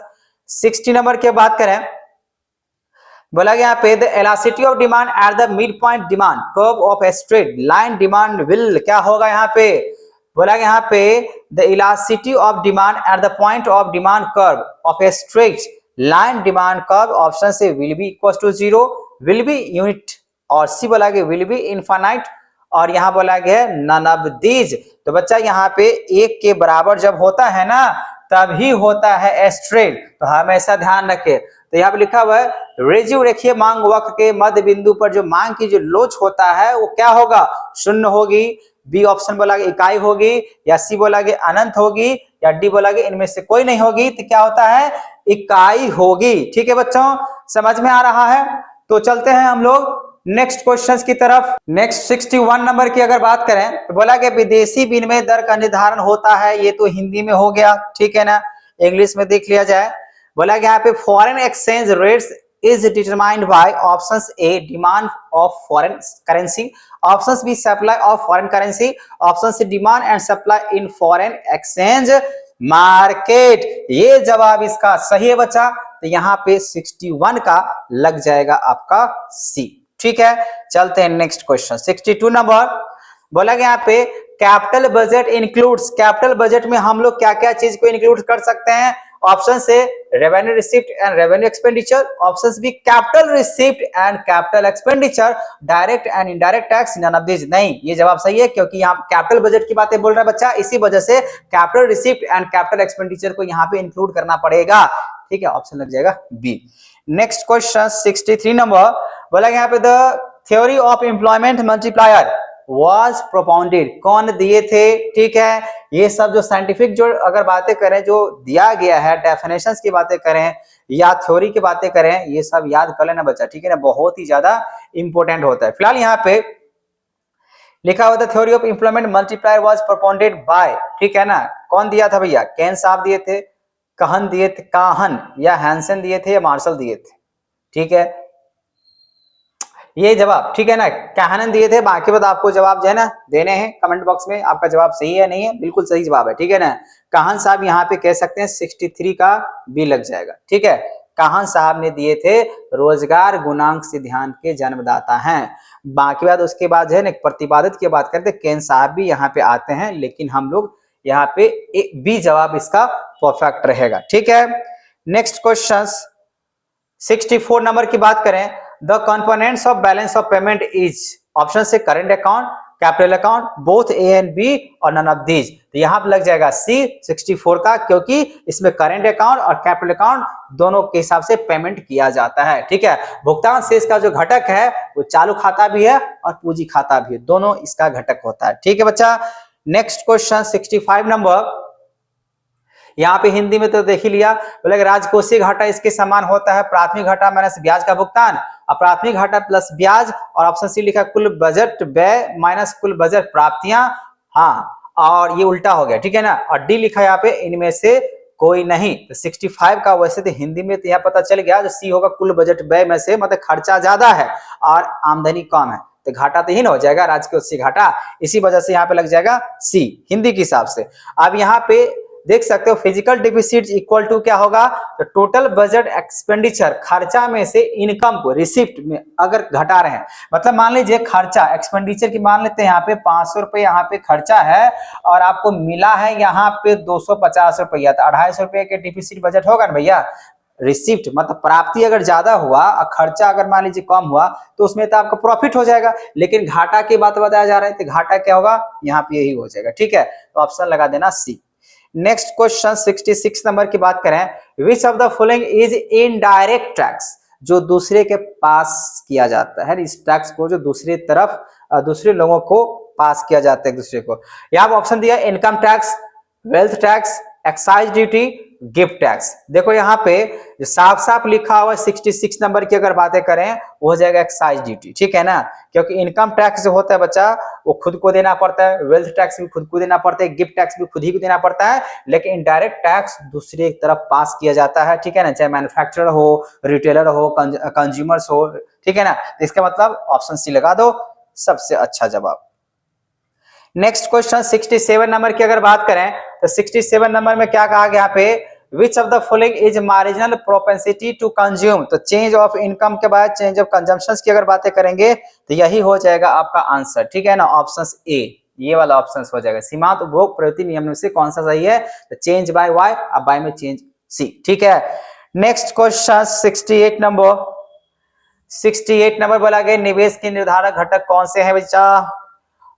60 नंबर की बात करें, बोला गया यहाँ पे the elasticity of demand at the mid point demand curve of a straight line demand will, क्या होगा यहाँ पे, बोला गया यहाँ पे the elasticity of demand at the point of demand curve of a straight line demand curve, option से will be equal to 0, will be unit, और सी बोला गया विल बी इनफाइनाइट, और यहाँ बोला गया है नन ऑफ दीज। तो बच्चा यहाँ पे एक के बराबर जब होता है ना तभी होता है स्ट्रेट, तो हमेशा ध्यान रखे। तो यहाँ पे लिखा हुआ है रेजिव रेखीय मांग वक्र के मध्य बिंदु पर जो मांग की जो लोच होता है वो क्या होगा, शून्य होगी। बी ऑप्शन बोला गया इकाई होगी, या सी बोला गया अनंत होगी, या डी बोला गया इनमें से कोई नहीं होगी, तो क्या होता है इकाई होगी, ठीक है बच्चों, समझ में आ रहा है। तो चलते हैं हम लोग नेक्स्ट क्वेश्चंस की तरफ। नेक्स्ट 61 नंबर की अगर बात करें तो बोला गया विदेशी विनिमय दर का निर्धारण होता है, ये तो हिंदी में हो गया, ठीक है ना, इंग्लिश में देख लिया जाए। बोला गया यहाँ पे foreign exchange rates is determined by options A demand of foreign currency, options B supply of foreign currency, option C demand and supply in foreign exchange market. ये जवाब इसका सही है बच्चा, तो यहाँ पे 61 का लग जाएगा आपका सी, ठीक है। चलते हैं नेक्स्ट क्वेश्चन 62 नंबर, बोला गया यहाँ पे capital budget includes, capital budget में हम लोग क्या क्या चीज को इंक्लूड कर सकते हैं, ऑप्शन से revenue receipt and revenue expenditure, options B capital receipt and capital expenditure, direct and indirect tax, none of this. नहीं, ये जवाब सही है क्योंकि यहाँ कैपिटल बजट की बातें बोल रहा है बच्चा, इसी वजह से capital receipt and capital expenditure को यहाँ पे इंक्लूड करना पड़ेगा, ठीक है, ऑप्शन लग जाएगा बी। नेक्स्ट क्वेश्चन 63 नंबर, बोला यहाँ पे the theory of employment multiplier was propounded, कौन दिए थे, ठीक है। ये सब जो साइंटिफिक जो अगर बातें करें जो दिया गया है, डेफिनेशंस की बातें करें या थ्योरी की बातें करें, ये सब याद कर लेना बच्चा, ठीक है ना, बहुत ही ज्यादा इंपॉर्टेंट होता है। फिलहाल यहाँ पे लिखा हुआ था theory of employment multiplier was propounded bye, ठीक है ना, कौन दिया था भैया, केन साहब दिए थे, कहन दिए थे, काहन या हैंसन दिए थे या मार्शल दिए थे, ठीक है, ये जवाब, ठीक है ना, कहन दिए थे। बाकी बात आपको जवाब जो है ना देने हैं कमेंट बॉक्स में, आपका जवाब सही है नहीं है, बिल्कुल सही जवाब है, ठीक है ना। कहन साहब यहाँ पे कह सकते हैं 63 का बी लग जाएगा, ठीक है। कहन साहब ने दिए थे रोजगार गुणांक सिद्धांत के जन्मदाता हैं। बाकी बात उसके बाद जो है ना प्रतिपादित की बात करते केन साहब भी यहाँ पे आते हैं, लेकिन हम लोग यहाँ पे बी जवाब इसका परफेक्ट रहेगा, ठीक है। नेक्स्ट क्वेश्चन 64 नंबर की बात करें, the components of balance of payment is, option से current account, capital account, both A and B और नन ऑफ दीज। तो यहां पर लग जाएगा सी 64 का, क्योंकि इसमें करेंट अकाउंट और कैपिटल अकाउंट दोनों के हिसाब से पेमेंट किया जाता है, ठीक है। भुगतान शेष का जो घटक है वो चालू खाता भी है और पूंजी खाता भी है, दोनों इसका घटक होता है, ठीक है बच्चा। नेक्स्ट क्वेश्चन 65 नंबर, यहाँ पे हिंदी में तो देख ही लिया, बोले राजकोषीय घाटा इसके समान होता है प्राथमिक घाटा माइनस ब्याज का भुगतान, और प्राथमिक घाटा प्लस ब्याज, और ऑप्शन सी लिखा कुल बजट व्यय माइनस कुल बजट प्राप्तियां, हाँ, और ये उल्टा हो गया, ठीक है ना, और डी लिखा यहाँ पे इनमें से कोई नहीं। तो 65 का वैसे तो हिंदी में तो यहाँ पता चल गया, जो सी होगा कुल बजट व्यय में से, मतलब खर्चा ज्यादा है और आमदनी कम है, तो घाटा तो ही ना हो जाएगा राजकोषीय घाटा, इसी वजह से यहाँ पे लग जाएगा सी हिंदी के हिसाब से। अब यहाँ पे देख सकते हो फिजिकल डिफिसिट इक्वल टू क्या होगा, तो टोटल बजट एक्सपेंडिचर, खर्चा में से इनकम को रिसिप्ट में अगर घटा रहे हैं, मतलब मान लीजिए खर्चा एक्सपेंडिचर की मान लेते हैं यहाँ पे 500 रुपये यहाँ पे खर्चा है और आपको मिला है यहाँ पे 250 रुपया, तो 250 रुपये के डिफिसिट बजट होगा ना भैया। रिसिप्ट मतलब प्राप्ति अगर ज्यादा हुआ और खर्चा अगर मान लीजिए कम हुआ तो उसमें तो आपका प्रॉफिट हो जाएगा, लेकिन घाटा की बात बताया जा रहा है तो घाटा क्या होगा यहाँ पे यही हो जाएगा, ठीक है। तो ऑप्शन लगा देना सी। नेक्स्ट क्वेश्चन 66 नंबर की बात करें, विच of the following is indirect tax, जो दूसरे के पास किया जाता है, इस टैक्स को जो दूसरी तरफ दूसरे लोगों को पास किया जाता है एक दूसरे को। यहाँ पे ऑप्शन दिया income tax, wealth tax, excise duty, gift tax. देखो यहाँ पे जो साफ साफ लिखा हुआ 66 नंबर की अगर बातें करें वो हो जाएगा एक्साइज ड्यूटी, ठीक है ना, क्योंकि इनकम टैक्स जो होता है बच्चा वो खुद को देना पड़ता है, वेल्थ टैक्स भी खुद को देना पड़ता है, गिफ्ट टैक्स भी खुद ही को देना पड़ता है, लेकिन इनडायरेक्ट टैक्स दूसरे की तरफ पास किया जाता है, ठीक है ना, चाहे मैन्युफैक्चरर हो, रिटेलर हो, कंज्यूमर्स हो, ठीक है ना। तो इसका मतलब ऑप्शन सी लगा दो, सबसे अच्छा जवाब। नेक्स्ट क्वेश्चन 67 नंबर की अगर बात करें तो 67 नंबर में क्या कहा गया यहाँ पे, which of the following is marginal propensity to consume, तो चेंज ऑफ इनकम के बाद चेंज ऑफ कंजम्पशन की अगर बातें करेंगे तो यही हो जाएगा आपका आंसर, ठीक है ना, ऑप्शन ए, ये वाला ऑप्शन हो जाएगा। सीमांत उपभोग प्रवृत्ति नियम में से कौन सा सही है, तो चेंज बाय वाई, अब बाय में चेंज सी, ठीक है। नेक्स्ट क्वेश्चन 68 नंबर बोला गया निवेश के निर्धारक घटक कौन से हैं बच्चा,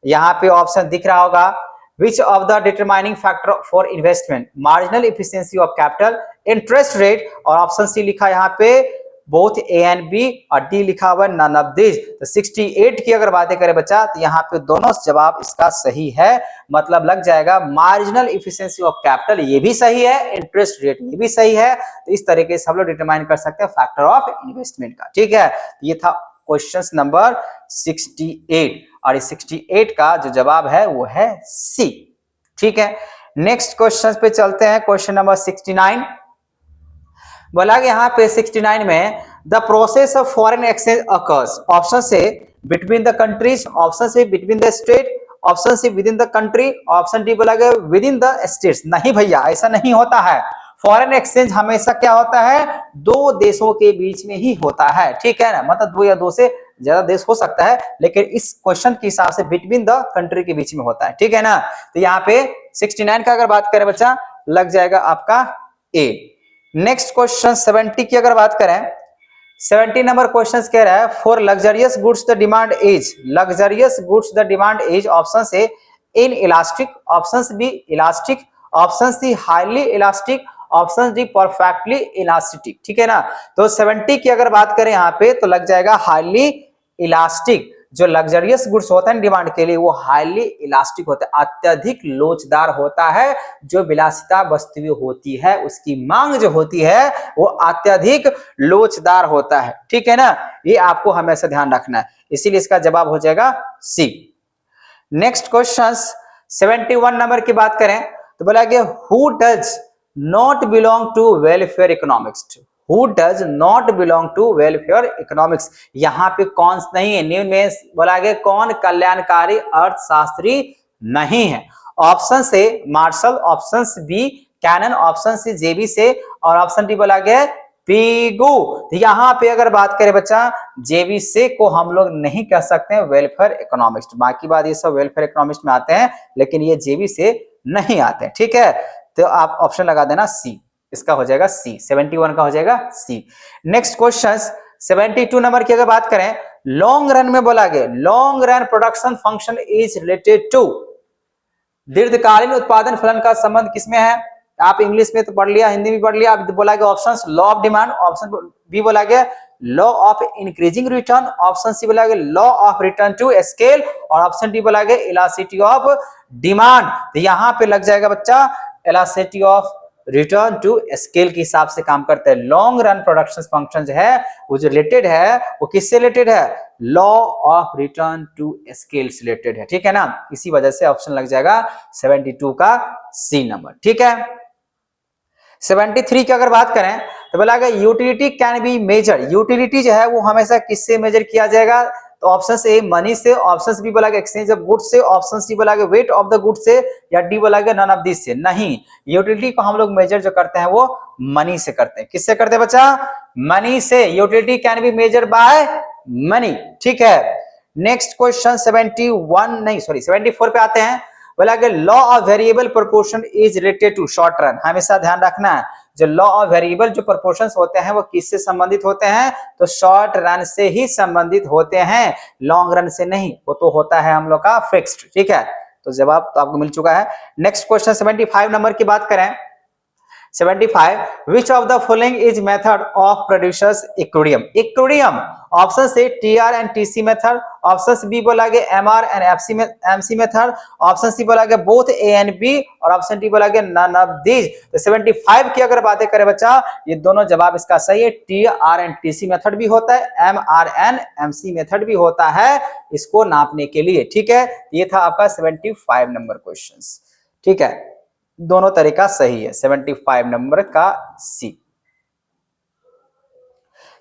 यहाँ पे ऑप्शन दिख रहा होगा, विच of the determining factor for investment, marginal efficiency of capital, interest rate, और ऑप्शन सी लिखा यहाँ पे बोथ ए एंड बी, और डी लिखा हुआ नन ऑफ दिस। तो 68 की अगर बातें करें बच्चा तो यहाँ पे दोनों जवाब इसका सही है, मतलब लग जाएगा मार्जिनल एफिशिएंसी ऑफ कैपिटल ये भी सही है, इंटरेस्ट रेट ये भी सही है, तो इस तरीके से हम लोग डिटरमाइन कर सकते हैं फैक्टर ऑफ इन्वेस्टमेंट का, ठीक है। ये था क्वेश्चन नंबर 68, और इस 68 का जो जवाब है वो है सी, ठीक है। नेक्स्ट क्वेश्चन पे चलते हैं, क्वेश्चन नंबर 69 बोला कि यहाँ पे 69 में the process of foreign exchange occurs, option से बिटवीन द कंट्रीज, ऑप्शन से बिटवीन द स्टेट, ऑप्शन से with in the country, option D बोला गया विद इन द स्टेट्स। नहीं भैया ऐसा नहीं होता है, फॉरेन एक्सचेंज हमेशा क्या होता है, दो देशों के बीच में ही होता है, ठीक है ना, मतलब दो या दो से ज्यादा देश हो सकता है, लेकिन इस क्वेश्चन के हिसाब से बिटवीन द कंट्री के बीच में होता है, ठीक है ना। तो यहाँ पे 69 का अगर बात करें बच्चा लग जाएगा आपका ए। नेक्स्ट क्वेश्चन 70 की अगर बात करें, 70 नंबर क्वेश्चन कह रहा है for luxurious goods the demand is, luxurious goods the demand is, option से inelastic, option B elastic, option C highly elastic, option D perfectly elastic, ठीक है ना। तो 70 की अगर बात करें यहाँ पे तो लग जाएगा हाईली इलास्टिक, जो लग्जरियस गुड्स होता है डिमांड के लिए वो हाईली इलास्टिक होता है, अत्यधिक लोचदार होता है, जो विलासिता वस्तुएं होती है उसकी मांग जो होती है वो अत्यधिक लोचदार होता है, ठीक है ना, ये आपको हमेशा ध्यान रखना है, इसीलिए इसका जवाब हो जाएगा सी। नेक्स्ट क्वेश्चन 71 नंबर की बात करें तो बोला गया who does not belong to welfare economics, who does not belong to welfare economics, यहाँ पे कौन नहीं है, निम्न में बोला गया कौन कल्याणकारी अर्थशास्त्री नहीं है, ऑप्शन से Marshall, option B Cannan, option C JB Say, और ऑप्शन डी बोला गया पीगू। तो यहाँ पे अगर बात करें बच्चा जेबी से को हम लोग नहीं कह सकते हैं वेलफेयर इकोनॉमिस्ट, बाकी बात ये सब वेलफेयर इकोनॉमिस्ट में आते हैं लेकिन ये जेबी से नहीं आते हैं, ठीक है। तो आप ऑप्शन लगा देना सी, इसका हो जाएगा सी, 71 का हो जाएगा सी। नेक्स्ट क्वेश्चन 72 नंबर की अगर बात करें, लॉन्ग रन में बोला गया long run production function is related to, दीर्घकालीन उत्पादन फलन का संबंध किसमें है, आप इंग्लिश में तो पढ़ लिया, हिंदी में पढ़ लिया, आप बोला गया option law of demand, option B बोला गया law of increasing return, option C बोला गया law of return to scale, और ऑप्शन डी बोला गया इलास्टिसिटी ऑफ डिमांड। तो यहाँ पे लग जाएगा बच्चा elasticity of return to scale के हिसाब से काम करता है। लॉन्ग रन प्रोडक्शन फंक्शन जो है वो जो रिलेटेड है वो किससे रिलेटेड है, law of return to scale से रिलेटेड है, ठीक है ना, इसी वजह से ऑप्शन लग जाएगा 72 का सी नंबर, ठीक है। 73 की अगर बात करें तो बोला गया utility can be measure, utility जो है वो हमेशा किससे मेजर किया जाएगा, तो ऑप्शन ए मनी से, ऑप्शन बी बोला गया एक्सचेंज ऑफ गुड्स से, ऑप्शन सी बोला गया वेट ऑफ द गुड्स से, या डी बोला गया नन ऑफ दिस से। नहीं, यूटिलिटी को हम लोग मेजर जो करते हैं वो मनी से करते हैं, किससे करते हैं बच्चा, मनी से, utility can be measure by money, ठीक है। नेक्स्ट क्वेश्चन 74 पे आते हैं, बोला कि law of variable proportion is related to short run, हमेशा ध्यान रखना है जो लॉ ऑफ वेरिएबल जो प्रोपोर्शंस होते हैं वो किससे संबंधित होते हैं, तो शॉर्ट रन से ही संबंधित होते हैं, लॉन्ग रन से नहीं, वो तो होता है हम लोग का फिक्स्ड, ठीक है। तो जवाब तो आपको मिल चुका है। नेक्स्ट क्वेश्चन 75 नंबर की बात करें। 75 which of the following is method of produces equilibrium? equilibrium option से TR and TC method, option B बोला गया MR and MC method, option C बोला गया बोथ A एंड B और ऑप्शन डी बोला गया नन ऑफ दीज। तो 75 की अगर बातें करें बच्चा, ये दोनों जवाब इसका सही है। TR एंड TC मेथड भी होता है, MR एंड MC मेथड भी होता है इसको नापने के लिए। ठीक है, ये था आपका 75 नंबर क्वेश्चन। ठीक है, दोनों तरीका सही है। 75 नंबर का सी।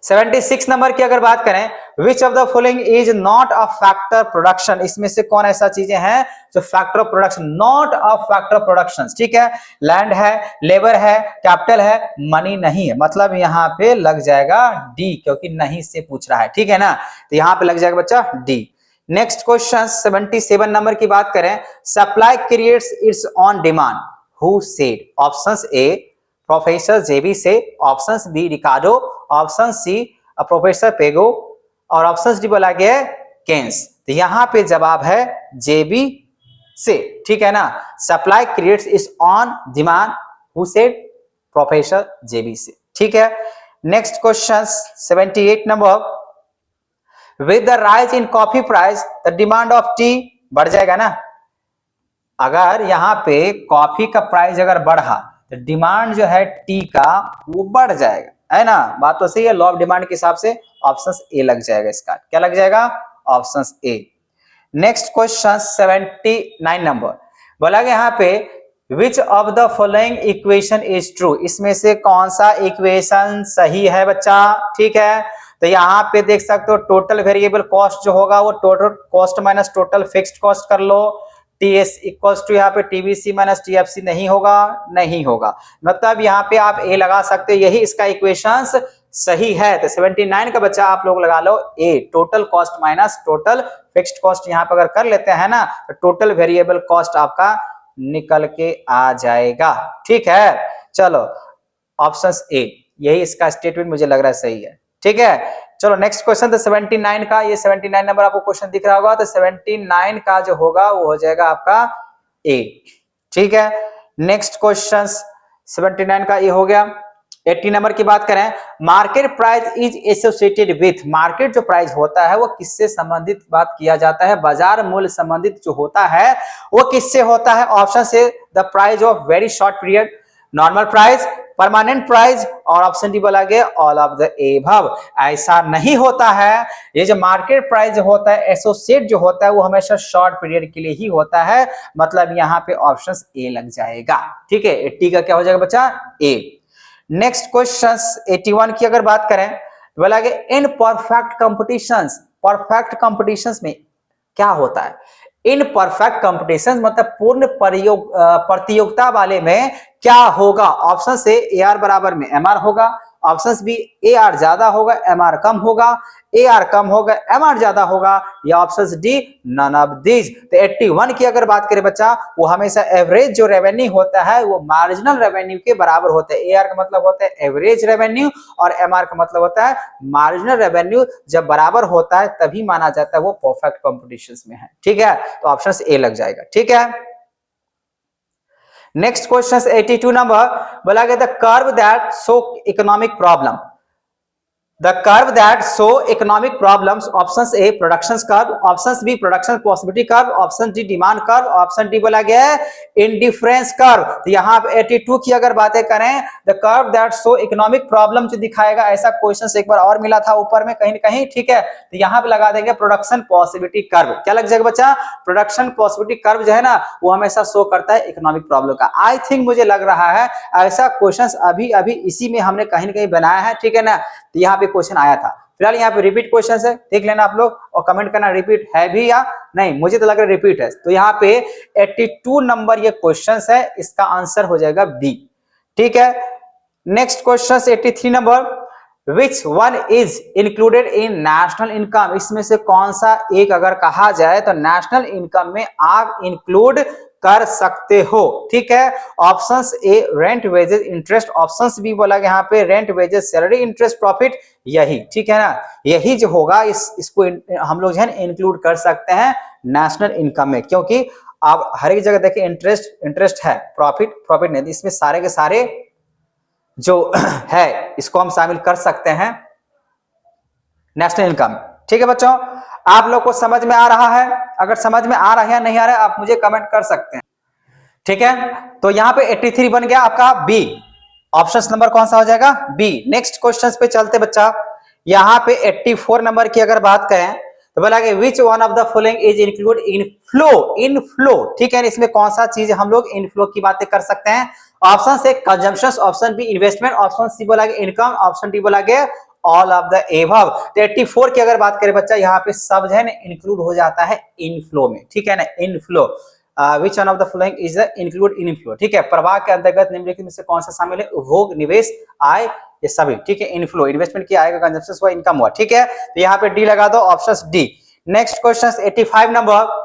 76 नंबर की अगर बात करें, विच of the following is not a factor production, इसमें से कौन ऐसा चीजें हैं जो factor of production, not a factor of production. ठीक है, लैंड है, लेबर है, कैपिटल है, मनी नहीं है, मतलब यहां पे लग जाएगा डी, क्योंकि नहीं से पूछ रहा है। ठीक है ना, तो यहां पे लग जाएगा बच्चा डी। नेक्स्ट क्वेश्चन 77 नंबर की बात करें, supply creates its own demand, who said? Options A professor JB Say, options B Ricardo, option C professor Pigou और ऑप्शन डी बोला गया केन्स। तो यहां पे जवाब है जेबी से। ठीक है ना, supply creates its own demand, who said? Professor JB Say. ठीक है, next question 78 number, with the rise in coffee price the demand of tea, बढ़ जाएगा ना। अगर यहाँ पे कॉफी का प्राइस अगर बढ़ा तो डिमांड जो है टी का वो बढ़ जाएगा, है ना, बात तो सही है। लॉ ऑफ डिमांड के हिसाब से ऑप्शन ए लग जाएगा, इसका क्या लग जाएगा? Option A. Next question 79 number, बोला गया यहाँ पे which of the following equation is true, इसमें से कौन सा इक्वेशन सही है बच्चा? ठीक है, तो यहाँ पे देख सकते हो टोटल वेरिएबल कॉस्ट जो होगा वो total cost minus total fixed cost कर लो। टीएस इक्वल्स टू यहाँ पे टीबीसी माइनस टीएफसी नहीं होगा, नहीं होगा, मतलब यहाँ पे आप ए लगा सकते हो, यही इसका इक्वेशन सही है। तो 79 का बच्चा आप लोग लगा लो A, total cost minus total fixed cost यहाँ पे अगर कर लेते हैं ना तो टोटल वेरिएबल कॉस्ट आपका निकल के आ जाएगा। ठीक है, चलो ऑप्शन ए, यही इसका स्टेटमेंट मुझे लग रहा है सही है। ठीक है, चलो नेक्स्ट क्वेश्चन तो 79 का, ये 79 नंबर आपको क्वेश्चन दिख रहा होगा, तो 79 का जो होगा वो हो जाएगा आपका ए। ठीक है, नेक्स्ट क्वेश्चन 79 का ये हो गया। 80 नंबर की बात करें, market price is associated with, market जो प्राइस होता है वो किससे संबंधित बात किया जाता है? बाजार मूल्य संबंधित जो होता है वो किससे होता है? ऑप्शन से the price of very short period, normal price, permanent price और ऑप्शन डी बोला गया ऑल ऑफ द एबव। ऐसा नहीं होता है, ये जो मार्केट प्राइस जो होता है एसोसिएट जो होता है वो हमेशा शॉर्ट पीरियड के लिए ही होता है, मतलब यहाँ पे ऑप्शन ए लग जाएगा। ठीक है, 80 का क्या हो जाएगा बच्चा? ए। नेक्स्ट क्वेश्चन 81 की अगर बात करें, बोला गया in perfect competitions, perfect competitions में क्या होता है? इन परफेक्ट कॉम्पिटिशन मतलब पूर्ण प्रतियोगिता वाले में क्या होगा? ऑप्शन से ए आर बराबर में एम आर होगा, ऑप्शन बी ए आर ज्यादा होगा एम आर कम होगा, ए आर कम होगा एम आर ज्यादा होगा, या option D none of these. तो 81 की अगर बात करें बच्चा, वो हमेशा एवरेज जो रेवेन्यू होता है वो मार्जिनल रेवेन्यू के बराबर होता है। ए आर का मतलब होता है एवरेज रेवेन्यू और एम आर का मतलब होता है मार्जिनल रेवेन्यू। जब बराबर होता है तभी माना जाता है वो परफेक्ट कॉम्पिटिशन में है। ठीक है, तो ऑप्शन ए लग जाएगा। ठीक है, नेक्स्ट क्वेश्चन 82 नंबर, बोला गया the curve that show economic problem, the curve that show economic problems, option A production curve, option B production possibility curve, option D demand curve, option D बोला गया है indifference curve. तो यहाँ पे 82 की अगर बातें करें, the curve that show economic problem जो दिखाएगा, ऐसा क्वेश्चन एक बार और मिला था ऊपर में कहीं ना कहीं। ठीक है, तो यहाँ पे लगा देंगे प्रोडक्शन पॉसिबिलिटी कर्व। क्या लग जाएगा बच्चा? प्रोडक्शन पॉसिबिलिटी कर्व जो है ना वो हमेशा शो करता है इकोनॉमिक प्रॉब्लम का। आई थिंक मुझे लग रहा है ऐसा क्वेश्चन अभी अभी इसी में हमने कहीं ना कहीं बनाया है। ठीक है ना, तो यहाँ पे क्वेश्चन आया था। फिलहाल यहाँ पे रिपीट क्वेश्चन है, देख लेना आप लोग और कमेंट करना रिपीट है भी या नहीं। मुझे तो लग रहा है रिपीट है, तो यहाँ पे 82 नंबर ये क्वेश्चन है, इसका आंसर हो जाएगा बी। ठीक है, next question 83 number, which one is included in national income, इसमें से कौन सा एक अगर कहा जाए तो नेशनल इनकम में आप इंक्लूड कर सकते हो। ठीक है, options A rent wages interest, options B बोला गया यहाँ पे rent wages salary interest profit, यही ठीक है ना, यही जो होगा इसको हम लोग जो है इंक्लूड कर सकते हैं नेशनल इनकम में, क्योंकि आप हर एक जगह देखिए इंटरेस्ट है, प्रॉफिट नहीं, इसमें सारे के सारे जो है इसको हम शामिल कर सकते हैं नेशनल इनकम। ठीक है बच्चों, आप लोग को समझ में आ रहा है? अगर समझ में आ रहा है या नहीं आ रहा है आप मुझे कमेंट कर सकते हैं। ठीक है, तो यहां पे 83 बन गया आपका बी, ऑप्शन नंबर कौन सा हो जाएगा? बी। नेक्स्ट क्वेश्चन पे चलते बच्चा, यहां पे 84 नंबर की अगर बात करें तो बोला कि विच one of the following is include in flow. ठीक है, इसमें कौन सा चीज हम लोग इनफ्लो की बातें कर सकते हैं? ऑप्शन से consumption, option B investment, option C बोला गया इनकम, ऑप्शन डी बोला गया ऑल ऑफ द एबव। तो 84 की अगर बात करें बच्चा, यहाँ पे सब जो है ना इंक्लूड हो जाता है इनफ्लो में। ठीक है ना, inflow, which one of the following is include inflow. ठीक है, प्रवाह के अंतर्गत निम्नलिखित में से कौन सा शामिल है? उपभोग, निवेश, आय, ये सभी। ठीक है, इनफ्लो इन्वेस्टमेंट की, आय का, कंजम्पशन हुआ, इनकम हुआ। ठीक है, तो यहाँ पे डी लगा दो, option D. Next question 85 number,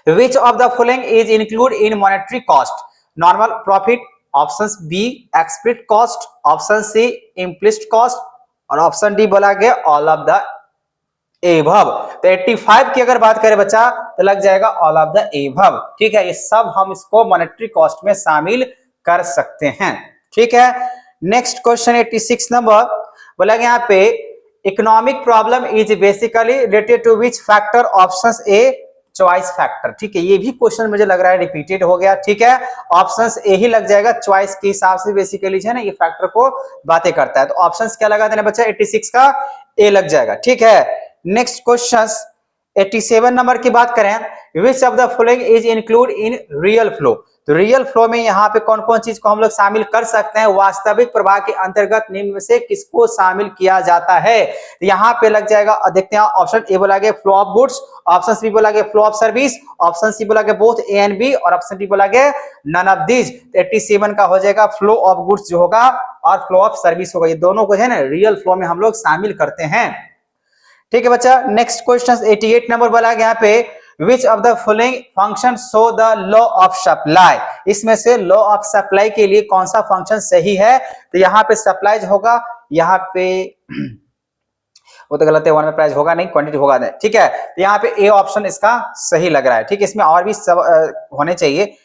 which of the following is include in monetary cost? Normal profit, option B explicit cost, option C implicit cost, और ऑप्शन डी बोला गया ऑल ऑफ द एबव। तो 85 की अगर बात करें बच्चा तो लग जाएगा ऑल ऑफ द एबव। ठीक है, ये सब हम इसको मॉनेटरी कॉस्ट में शामिल कर सकते हैं। ठीक है, नेक्स्ट क्वेश्चन 86 नंबर, बोला गया यहाँ पे economic problem is basically related to which factor? Option A choice factor. ठीक है, ये भी क्वेश्चन मुझे लग रहा है रिपीटेड हो गया। ठीक है, ऑप्शंस ए ही लग जाएगा, चॉइस के हिसाब से बेसिकली है ना ये फैक्टर को बातें करता है। तो ऑप्शंस क्या लगा देना बच्चा? 86 का ए लग जाएगा। ठीक है, नेक्स्ट क्वेश्चन 87 नंबर की बात करें, विच of the following is include in real flow? तो रियल फ्लो में यहाँ पे कौन कौन चीज को हम लोग शामिल कर सकते हैं? वास्तविक प्रवाह के अंतर्गत निम्न में से किसको शामिल किया जाता है? तो यहाँ पे लग जाएगा, देखते हैं, ऑप्शन ए बोला गया flow of goods, option B बोला गया flow of service, option C बोला गया बोथ ए एंड बी, और ऑप्शन डी बोला गया नन ऑफ दीज। 87 का हो जाएगा फ्लो ऑफ गुड्स जो होगा और फ्लो ऑफ सर्विस होगा, ये दोनों को है ना रियल फ्लो में हम लोग शामिल करते हैं। ठीक है बच्चा, नेक्स्ट क्वेश्चन 88 नंबर बोला गया यहाँ पे which of the following function show the law of supply? इसमें से लॉ ऑफ सप्लाई के लिए कौन सा फंक्शन सही है? तो यहाँ पे सप्लाई होगा, यहाँ पे वो तो गलत है, वन में प्राइस होगा नहीं, क्वांटिटी होगा नहीं। ठीक है, तो यहाँ पे ए ऑप्शन इसका सही लग रहा है। ठीक है, इसमें और भी सब होने चाहिए।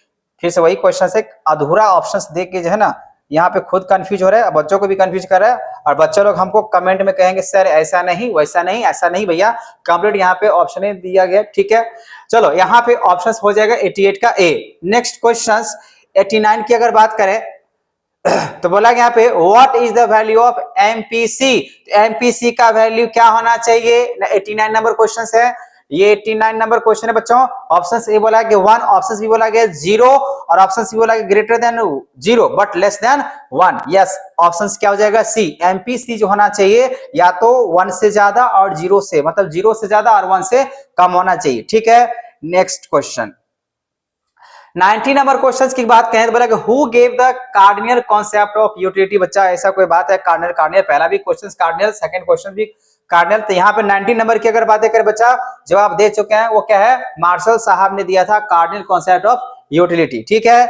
फिर से वही क्वेश्चन से अधूरा ऑप्शन देख के जो है ना यहाँ पे खुद कंफ्यूज हो रहा है, बच्चों को भी कंफ्यूज कर रहा है, और बच्चे लोग हमको कमेंट में कहेंगे सर ऐसा नहीं, वैसा नहीं, ऐसा नहीं भैया, कंप्लीट यहाँ पे ऑप्शन दिया गया। ठीक है, चलो यहाँ पे ऑप्शन हो जाएगा 88 का ए। नेक्स्ट क्वेश्चन 89 की अगर बात करें तो बोला यहाँ पे what is the value of MPC? MPC का वैल्यू क्या होना चाहिए? 89 नंबर क्वेश्चन है ये, 89 नंबर क्वेश्चन है बच्चों। ऑप्शन ए बोला गया 1, ऑप्शन बी बोला गया 0, और ऑप्शन सी बोला गया greater than 0 but less than 1। Yes, option क्या हो जाएगा? सी। एमपीसी जो होना चाहिए या तो 1 से ज्यादा और 0 से, मतलब 0 से ज्यादा और 1 से कम होना चाहिए। ठीक है, नेक्स्ट क्वेश्चन 90 नंबर क्वेश्चन की बात करें तो बोला कि who gave the cardinal concept of utility? बच्चा ऐसा कोई बात है? कार्डिनल पहला भी क्वेश्चन कार्डिनल, सेकंड क्वेश्चन भी कार्डिनल। तो यहाँ पे 90 नंबर की अगर बातें करें बच्चा, जवाब दे चुके हैं, वो क्या है? मार्शल साहब ने दिया था कार्डिनल कॉन्सेप्ट ऑफ यूटिलिटी। ठीक है,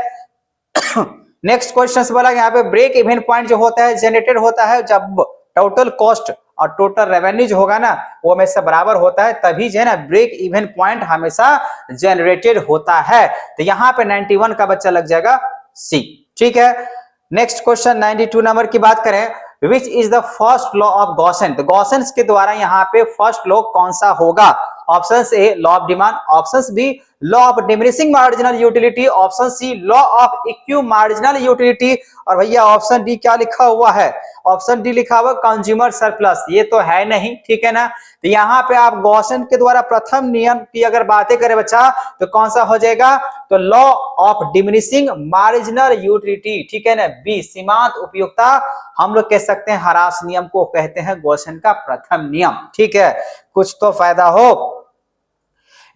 नेक्स्ट क्वेश्चन बोला यहाँ पे ब्रेक इवन पॉइंट जो होता है जनरेटेड होता है जब टोटल कॉस्ट और टोटल रेवेन्यू जो होगा ना वो हमेशा बराबर होता है, तभी जो है ना ब्रेक इवन पॉइंट हमेशा जनरेटेड होता है। तो यहाँ पे 91 का बच्चा लग जाएगा सी। ठीक है, नेक्स्ट क्वेश्चन 92 नंबर की बात करें, which is the first law of Gossen? तो गॉसन के द्वारा यहाँ पे फर्स्ट लॉ कौन सा होगा? Option A law of demand, option B law of diminishing marginal utility, option C law of equi marginal utility, और भैया ऑप्शन डी क्या लिखा हुआ है? ऑप्शन डी लिखा हुआ कंज्यूमर सरप्लस। ये तो है नहीं, ठीक है ना। तो यहाँ पे आप गॉसन के द्वारा प्रथम नियम की अगर बातें करें बच्चा तो कौन सा हो जाएगा? तो law of diminishing marginal utility. ठीक है ना, बी सीमांत उपयोगिता हम लोग कह सकते हैं, हरास नियम को कहते हैं गॉसन का प्रथम नियम। ठीक है, कुछ तो फायदा हो।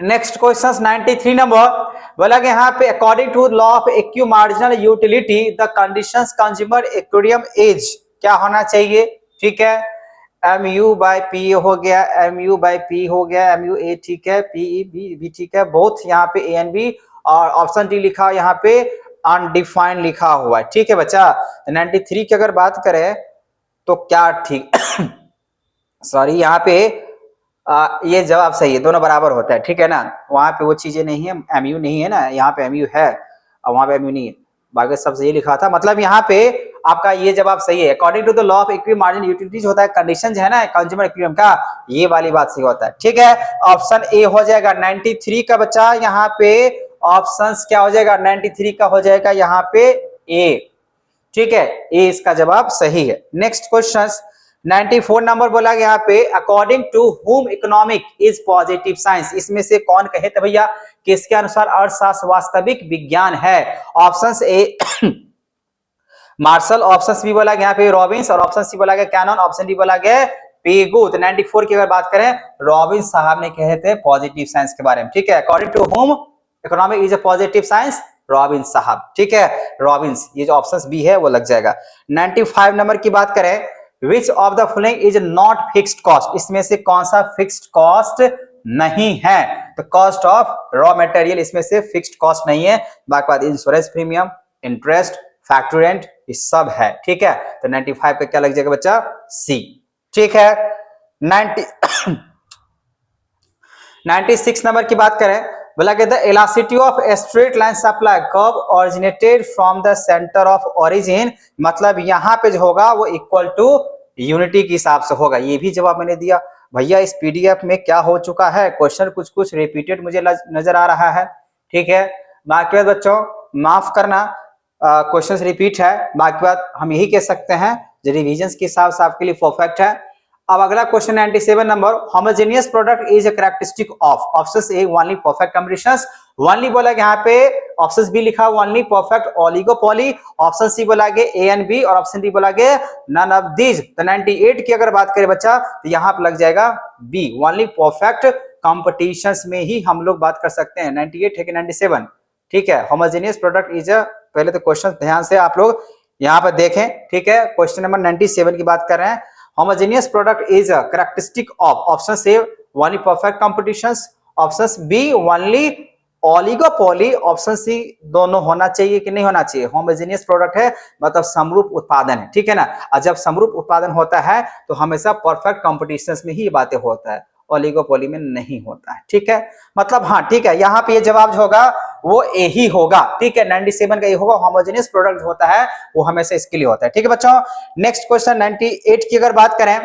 नेक्स्ट क्वेश्चन 93 नंबर बोला कि यहाँ पे according to law of equi marginal utility the conditions consumer equilibrium as क्या होना चाहिए? ठीक है, MU बाय पी हो गया, MU बाय पी हो गया, MU ए ठीक है, PE बी ठीक है, बोथ यहाँ पे A एंड B और ऑप्शन डी लिखा यहाँ पे अनडिफाइंड लिखा हुआ है। ठीक है बच्चा, 93 की अगर बात करें तो क्या ठीक सॉरी यहाँ पे ये जवाब सही है, दोनों बराबर होता है। ठीक है ना, वहां पे वो चीजें नहीं है, एमयू नहीं है ना, यहाँ पे एमयू है और वहां पे एमयू नहीं है, बाकी सब सही लिखा था। मतलब यहाँ पे आपका ये जवाब सही है। According to the law of equity margin utilities होता है कंडीशन है ना कंज्यूमर इक्विलिब्रियम का, ये वाली बात सही होता है। ठीक है, ऑप्शन ए हो जाएगा 93 का बच्चा, यहाँ पे ऑप्शन क्या हो जाएगा 93 का हो जाएगा यहाँ पे ए। ठीक है, ए इसका जवाब सही है। नेक्स्ट क्वेश्चन 94 नंबर बोला गया यहाँ पे according to whom economic is positive science, इसमें से कौन कहे थे भैया कि इसके अनुसार अर्थशास्त्र वास्तविक विज्ञान है? Option A Marshall, option B बोला गया यहाँ पे रॉबिन्स और ऑप्शन सी बोला गया कैनन, ऑप्शन डी बोला गया पेगु। तो 94 की अगर बात करें रॉबिन्स साहब ने कहे थे पॉजिटिव साइंस के बारे में। ठीक है, according to whom economic is a positive science, Robbins साहब। ठीक है, रॉबिन्स, ये जो ऑप्शन बी है वो लग जाएगा। 95 नंबर की बात करें विच of the following is not fixed cost, इसमें से कौन सा फिक्स्ड कॉस्ट नहीं है? तो कॉस्ट ऑफ रॉ मटेरियल इसमें से फिक्स्ड कॉस्ट नहीं है, बाकी बात insurance premium, interest, factory rent, ये सब है। ठीक है, तो 95 का क्या लग जाएगा बच्चा? सी। ठीक है, 96 नंबर की बात करें बोला कि the elasticity of straight line supply curve originated from the centre of origin, मतलब यहां पे जो होगा वो इक्वल टू यूनिटी के हिसाब से होगा। ये भी जवाब मैंने दिया भैया। इस पीडीएफ में क्या हो चुका है, क्वेश्चन कुछ कुछ रिपीटेड मुझे नजर आ रहा है। ठीक है, बाकी बात बच्चों माफ करना, क्वेश्चन रिपीट है, बाकी बात हम यही कह सकते हैं जो रिविजन के हिसाब से आपके लिए परफेक्ट है। अब अगला question 97 number homogeneous product is a characteristic of, option A only perfect combinations, only बोला यहाँ पे, ऑप्शन बी लिखा only perfect oligopoly, option C बोला गया ए एंड बी और ऑप्शन डी बोला गया नन ऑफ दीज। तो 98 की अगर बात करें बच्चा तो यहाँ पे लग जाएगा बी, ओनली परफेक्ट कॉम्पिटिशंस में ही हम लोग बात कर सकते हैं। 98 है कि 97? ठीक है, होमोजेनियस प्रोडक्ट इज अ, पहले तो क्वेश्चन ध्यान से आप लोग यहाँ पर देखें। ठीक है, क्वेश्चन नंबर 97 की बात कर रहे हैं, homogeneous product is a characteristic of, option A only perfect competitions, option B only oligopoly, option C दोनों होना चाहिए कि नहीं होना चाहिए? होमोजेनियस प्रोडक्ट है मतलब समरूप उत्पादन है। ठीक है ना, और जब समरूप उत्पादन होता है तो हमेशा परफेक्ट कॉम्पिटिशंस में ही ये बातें होता है, ओलिगोपोली में नहीं होता है। ठीक है, मतलब हाँ ठीक है, यहाँ पे ये जवाब जो होगा वो ए ही होगा। ठीक है, 97 का ये होगा, होमोजेनियस प्रोडक्ट होता है वो हमेशा इसके लिए होता है। ठीक है बच्चों, नेक्स्ट क्वेश्चन 98 की अगर बात करें,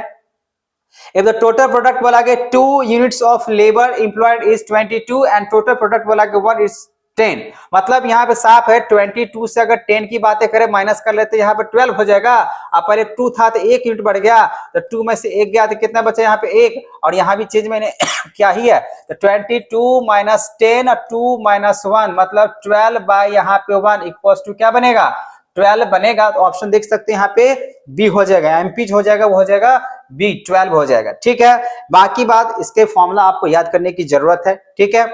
if the total product बोला गया 2 units of labor employed is 22 and total product बोला गया 1 is 10, मतलब यहाँ पे साफ है 22 से अगर 10 की बातें करें माइनस कर लेते यहाँ पे 12 हो जाएगा। अब पहले 2 था तो 1 यूनिट बढ़ गया, तो 2 में से 1 गया तो कितना बचा यहाँ पे 1, और यहाँ भी चीज मैंने क्या ही है, तो 22 माइनस 10 और 2 माइनस 1 मतलब 12 बाय यहाँ पे 1 इक्वल टू क्या बनेगा? 12 बनेगा। तो ऑप्शन देख सकते हैं यहाँ पे बी हो जाएगा, एमपीज हो जाएगा, वो हो जाएगा बी, 12 हो जाएगा। ठीक है, बाकी बात इसके फॉर्मूला आपको याद करने की जरूरत है। ठीक है,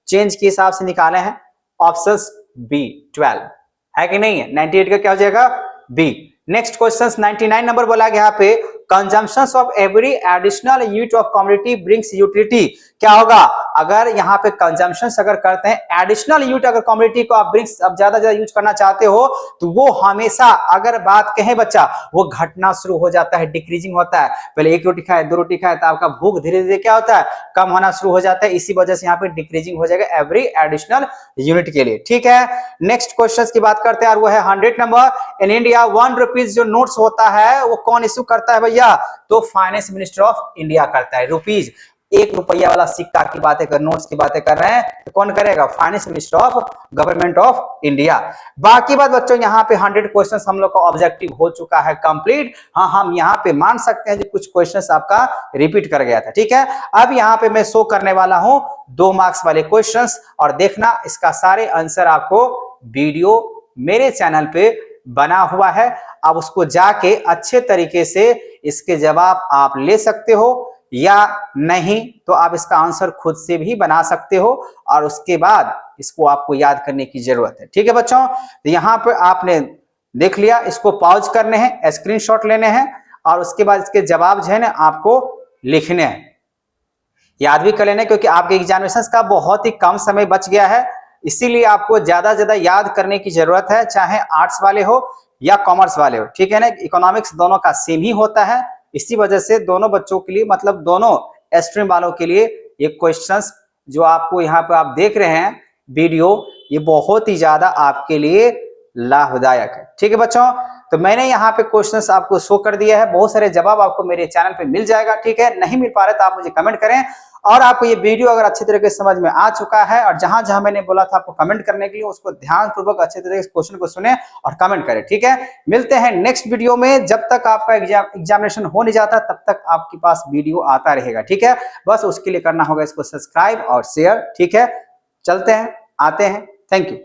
चेंज के हिसाब से निकाले हैं, ऑप्शन बी 12 है कि नहीं है? 98 का क्या हो जाएगा? बी। नेक्स्ट क्वेश्चन 99 नंबर बोला गया यहाँ पे consumption of every additional unit of commodity brings utility, क्या होगा अगर यहाँ पे कंजम्पशन अगर करते हैं एडिशनल यूनिट, अगर कमोडिटी को आप ब्रिंग्स अब ज्यादा यूज करना चाहते हो तो वो हमेशा अगर बात कहें बच्चा वो घटना शुरू हो जाता है, डिक्रीजिंग होता है। पहले 1 रोटी खाए 2 रोटी खाए तो आपका भूख धीरे धीरे क्या होता है? कम होना शुरू हो जाता है, इसी वजह से यहाँ पे डिक्रीजिंग हो जाएगा एवरी एडिशनल यूनिट के लिए। ठीक है, नेक्स्ट क्वेश्चन की बात करते हैं और वो है 100 नंबर, इन इंडिया 1 रुपीज जो नोट्स होता है वो कौन इश्यू करता है भैया? तो फाइनेंस मिनिस्टर ऑफ इंडिया करता है। रुपीज 1 रुपया वाला सिक्का की बातें कर, नोट्स की बातें कर रहे हैं तो कौन करेगा? Finance minister of government of India. बाकी बात बच्चों यहाँ पे 100 क्वेश्चंस हम लोग का ऑब्जेक्टिव हो चुका है कंप्लीट। हाँ, हम यहाँ पे मान सकते हैं कि कुछ क्वेश्चंस आपका रिपीट कर गया था। ठीक है, अब यहाँ पे मैं शो करने वाला हूं 2 मार्क्स वाले क्वेश्चंस, और देखना इसका सारे आंसर आपको वीडियो मेरे चैनल पे बना हुआ है, आप उसको जाके अच्छे तरीके से इसके जवाब आप ले सकते हो, या नहीं तो आप इसका आंसर खुद से भी बना सकते हो, और उसके बाद इसको आपको याद करने की जरूरत है। ठीक है बच्चों, तो यहाँ पे आपने देख लिया, इसको पॉज करने हैं, स्क्रीनशॉट लेने हैं, और उसके बाद इसके जवाब जो है ना आपको लिखने हैं, याद भी कर लेना, क्योंकि आपके एग्जामिनेशन का बहुत ही कम समय बच गया है। इसीलिए आपको ज्यादा से ज्यादा याद करने की जरूरत है, चाहे आर्ट्स वाले हो या कॉमर्स वाले हो, ठीक है ना। इकोनॉमिक्स दोनों का सेम ही होता है, इसी वजह से दोनों बच्चों के लिए, मतलब दोनों स्ट्रीम वालों के लिए ये क्वेश्चंस जो आपको यहाँ पे आप देख रहे हैं वीडियो, ये बहुत ही ज्यादा आपके लिए लाभदायक है, ठीक है बच्चों। तो मैंने यहाँ पे क्वेश्चंस आपको शो कर दिया है, बहुत सारे जवाब आपको मेरे चैनल पे मिल जाएगा, ठीक है। नहीं मिल पा रहे तो आप मुझे कमेंट करें, और आपको ये वीडियो अगर अच्छी तरीके से समझ में आ चुका है और जहां जहां मैंने बोला था आपको कमेंट करने के लिए, उसको ध्यानपूर्वक अच्छे तरीके से क्वेश्चन को सुने और कमेंट करें, ठीक है। मिलते हैं नेक्स्ट वीडियो में। जब तक आपका एग्जामिनेशन हो नहीं जाता तब तक आपके पास वीडियो आता रहेगा, ठीक है। बस उसके लिए करना होगा इसको सब्सक्राइब और शेयर, ठीक है। चलते हैं, आते हैं, थैंक यू।